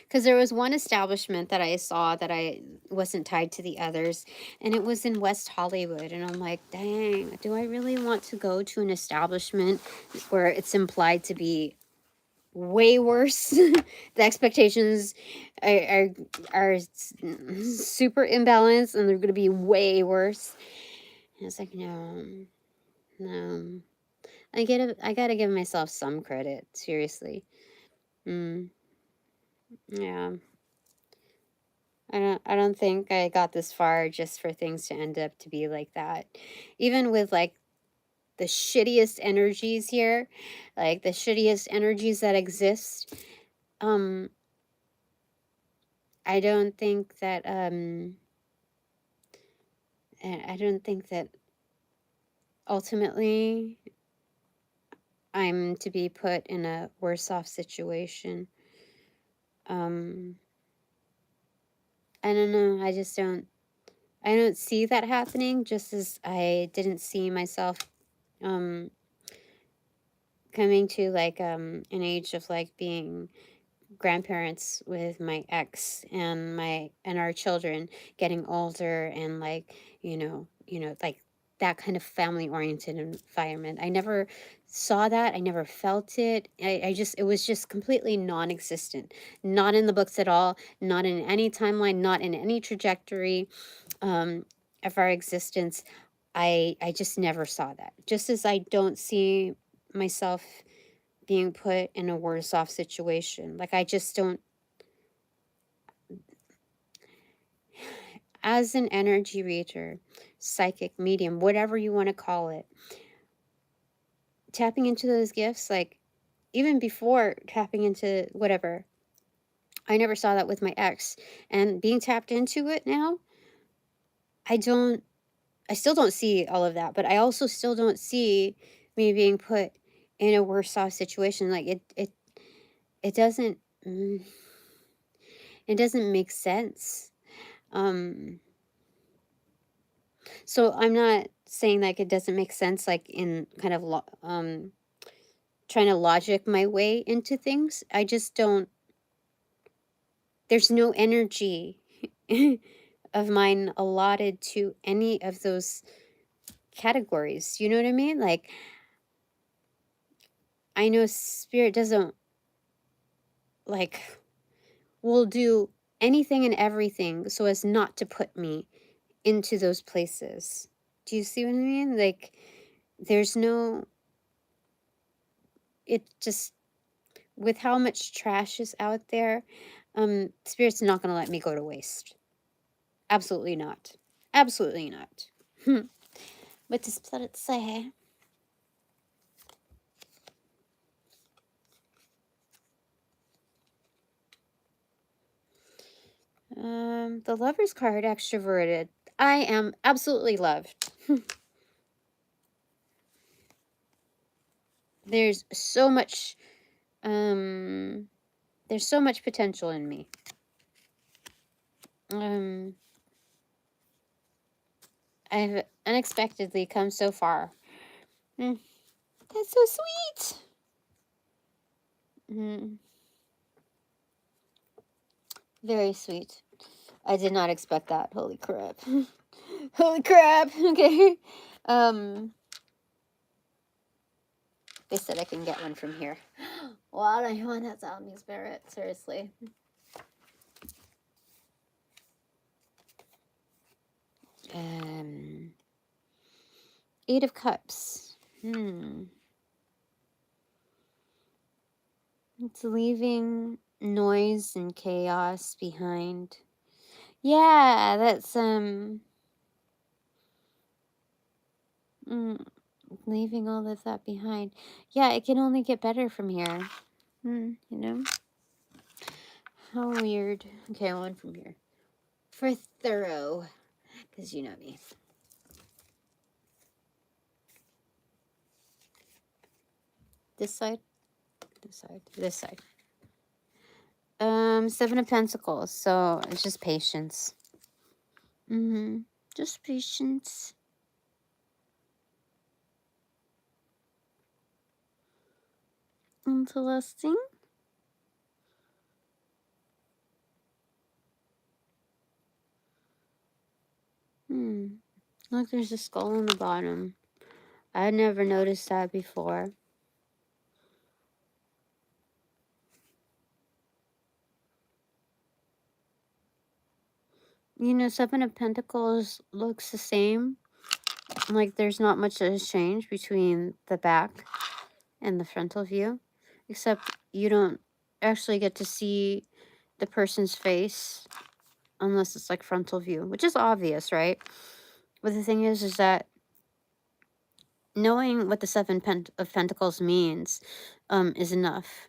Because there was one establishment that I saw that I wasn't tied to the others, and it was in West Hollywood. And I'm like, dang, do I really want to go to an establishment where it's implied to be way worse? The expectations are super imbalanced, and they're going to be way worse. And it's like, no. I gotta give myself some credit. Seriously. Yeah. I don't think I got this far just for things to end up to be like that. Even with like the shittiest energies here, like the shittiest energies that exist, I don't think that I don't think that ultimately I'm to be put in a worse off situation. I don't know. I don't see that happening, just as I didn't see myself coming to like an age of like being grandparents with my ex and our children getting older, and like, like that kind of family oriented environment. I never saw that. I never felt it. I just, it was just completely non-existent, not in the books at all, not in any timeline, not in any trajectory of our existence. I just never saw that. Just as I don't see myself being put in a worse off situation. Like, I just don't, as an energy reader, psychic, medium, whatever you want to call it, tapping into those gifts, like, even before tapping into whatever, I never saw that with my ex. And being tapped into it now, I don't, I still don't see all of that, but I also still don't see me being put in a worse off situation. Like it doesn't, mm, it doesn't make sense. Um, so I'm not saying like it doesn't make sense, like in kind of trying to logic my way into things. I just don't. There's no energy of mine allotted to any of those categories. You know what I mean? Like, I know spirit doesn't, like, will do anything and everything so as not to put me into those places. Do you see what I mean? Like, there's no, it just, with how much trash is out there, spirit's not going to let me go to waste. Absolutely not. Absolutely not. What does Spirit say? The Lover's card, extroverted. I am absolutely loved. There's so much, there's so much potential in me. I've unexpectedly come so far. That's so sweet. Very sweet. I did not expect that. Holy crap. Holy crap. Okay. They said I can get one from here. Well, I want that out me, spirit. Seriously. Eight of Cups. It's leaving noise and chaos behind. Yeah, that's leaving all of that behind. Yeah, it can only get better from here. You know? How weird. Okay, on from here. For thorough. Because you know me. This side? This side. This side. Seven of Pentacles. So it's just patience. Just patience. Interesting. Look, there's a skull on the bottom. I had never noticed that before. You know, Seven of Pentacles looks the same. Like, there's not much that has changed between the back and the frontal view. Except you don't actually get to see the person's face unless it's like frontal view, which is obvious, right? But the thing is that knowing what the Seven of Pentacles means is enough.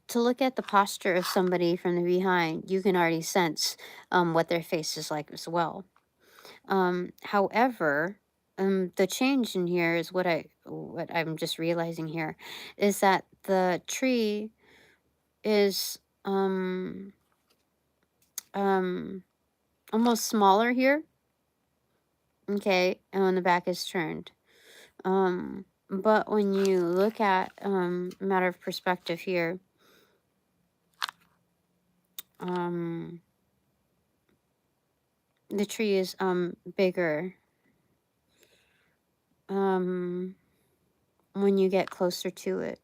To look at the posture of somebody from the behind, you can already sense what their face is like as well. However, the change in here is what I'm just realizing here is that the tree is almost smaller here. Okay, and when the back is turned. But when you look at matter of perspective here, the tree is bigger when you get closer to it.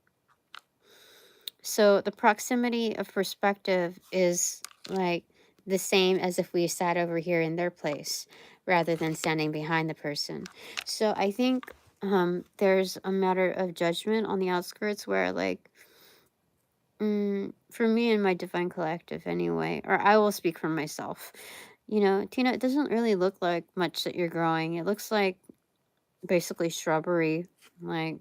So the proximity of perspective is like the same as if we sat over here in their place rather than standing behind the person. So I think there's a matter of judgment on the outskirts where, like, for me and my divine collective anyway, or I will speak for myself, you know, Tina, it doesn't really look like much that you're growing. It looks like basically shrubbery, like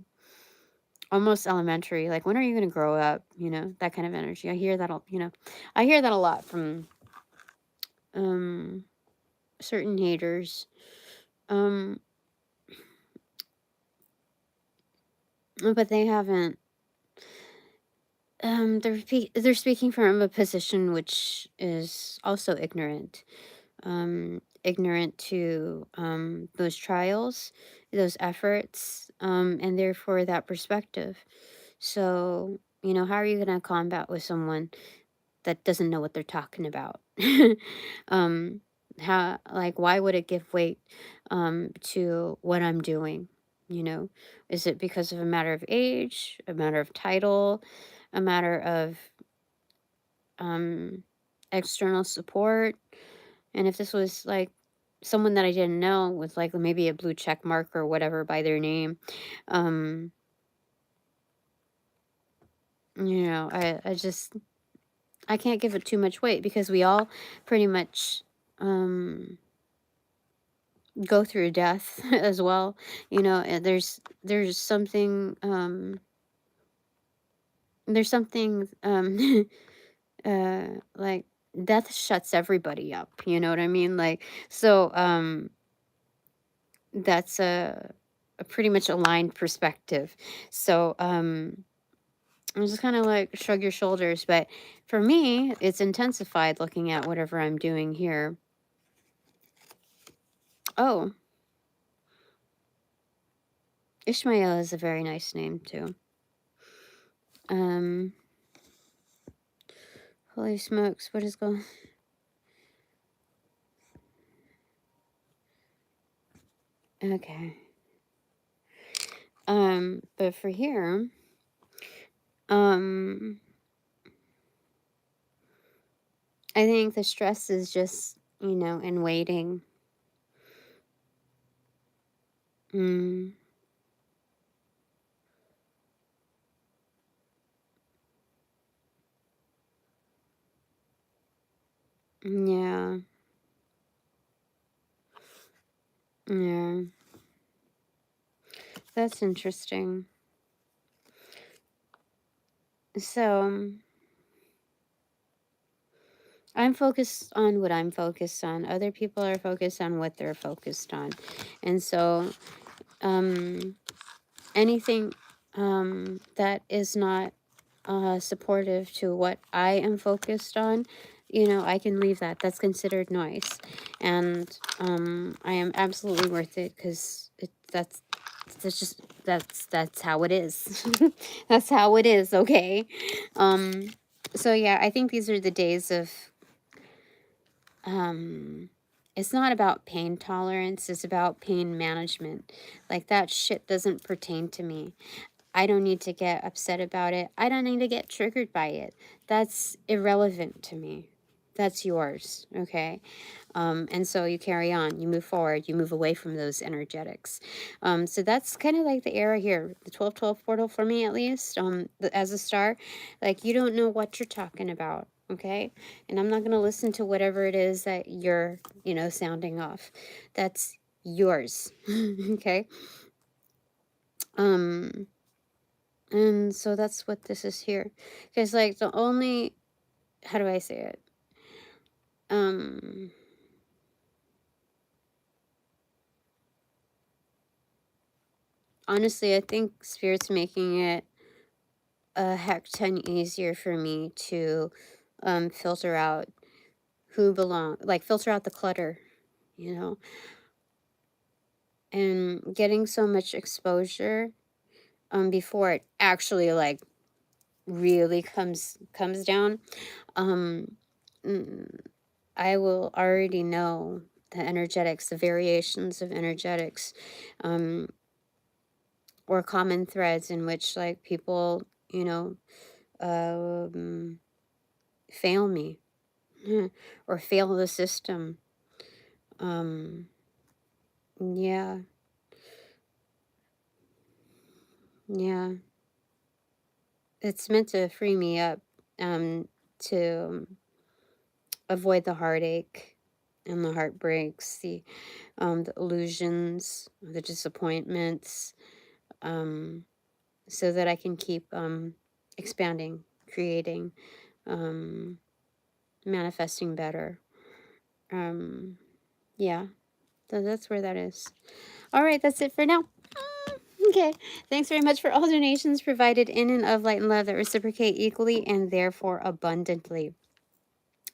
almost elementary. Like, when are you going to grow up? You know, that kind of energy. I hear that, I hear that a lot from certain haters. But they haven't. They're speaking from a position which is also ignorant. Ignorant to those trials, those efforts, and therefore that perspective. So, how are you going to combat with someone that doesn't know what they're talking about? um, why would it give weight to what I'm doing? Is it because of a matter of age, a matter of title, a matter of external support? And if this was like someone that I didn't know with like maybe a blue check mark or whatever by their name, I can't give it too much weight because we all pretty much go through death as well. And there's something like death shuts everybody up, you know what I mean? Like, so that's a pretty much aligned perspective. So I'm just kind of like shrug your shoulders, but for me it's intensified looking at whatever I'm doing here. Oh, Ishmael is a very nice name too. Holy smokes, what is going? Okay. But for here, I think the stress is just, in waiting. Yeah. Yeah. That's interesting. So, I'm focused on what I'm focused on. Other people are focused on what they're focused on. And so, anything that is not supportive to what I am focused on, I can leave that. That's considered noise. And I am absolutely worth it because that's how it is. That's how it is, okay? So yeah, I think these are the days of it's not about pain tolerance, it's about pain management. Like, that shit doesn't pertain to me. I don't need to get upset about it. I don't need to get triggered by it. That's irrelevant to me. That's yours, okay? And so you carry on, you move forward, you move away from those energetics. So that's kind of like the era here, the 1212 portal for me at least, as a star. Like, you don't know what you're talking about, okay? And I'm not going to listen to whatever it is that you're, sounding off. That's yours, okay? And so that's what this is here. Because, like, the only, how do I say it? Honestly, I think Spirit's making it a heck ton easier for me to filter out filter out the clutter, and getting so much exposure before it actually, like, really comes down. I will already know the energetics, the variations of energetics, or common threads in which, like, people, fail me or fail the system. Yeah. Yeah. It's meant to free me up to avoid the heartache and the heartbreaks, the illusions, the disappointments, so that I can keep expanding, creating, manifesting better. Yeah, so that's where that is. All right, that's it for now. Okay, thanks very much for all donations provided in and of light and love that reciprocate equally and therefore abundantly.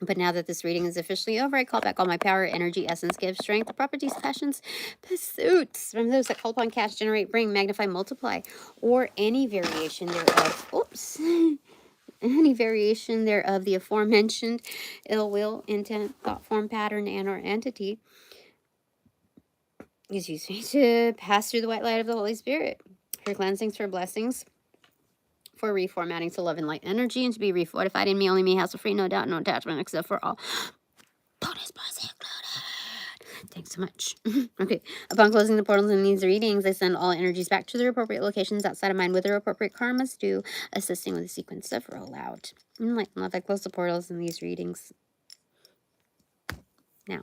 But now that this reading is officially over, I call back all my power, energy, essence, gifts, strength, properties, passions, pursuits from those that call upon, catch, generate, bring, magnify, multiply, or any variation thereof. Oops. Any variation thereof the aforementioned ill will, intent, thought form, pattern, and or entity is used to pass through the white light of the Holy Spirit for cleansings, for blessings, for reformatting to love and light energy, and to be refortified in me, only me, hassle free, no doubt, no attachment, except for all. Bonus plus included. Thanks so much. Okay. Upon closing the portals in these readings, I send all energies back to their appropriate locations outside of mine with their appropriate karmas due, assisting with a sequence of rollout. And like love, I close the portals in these readings now.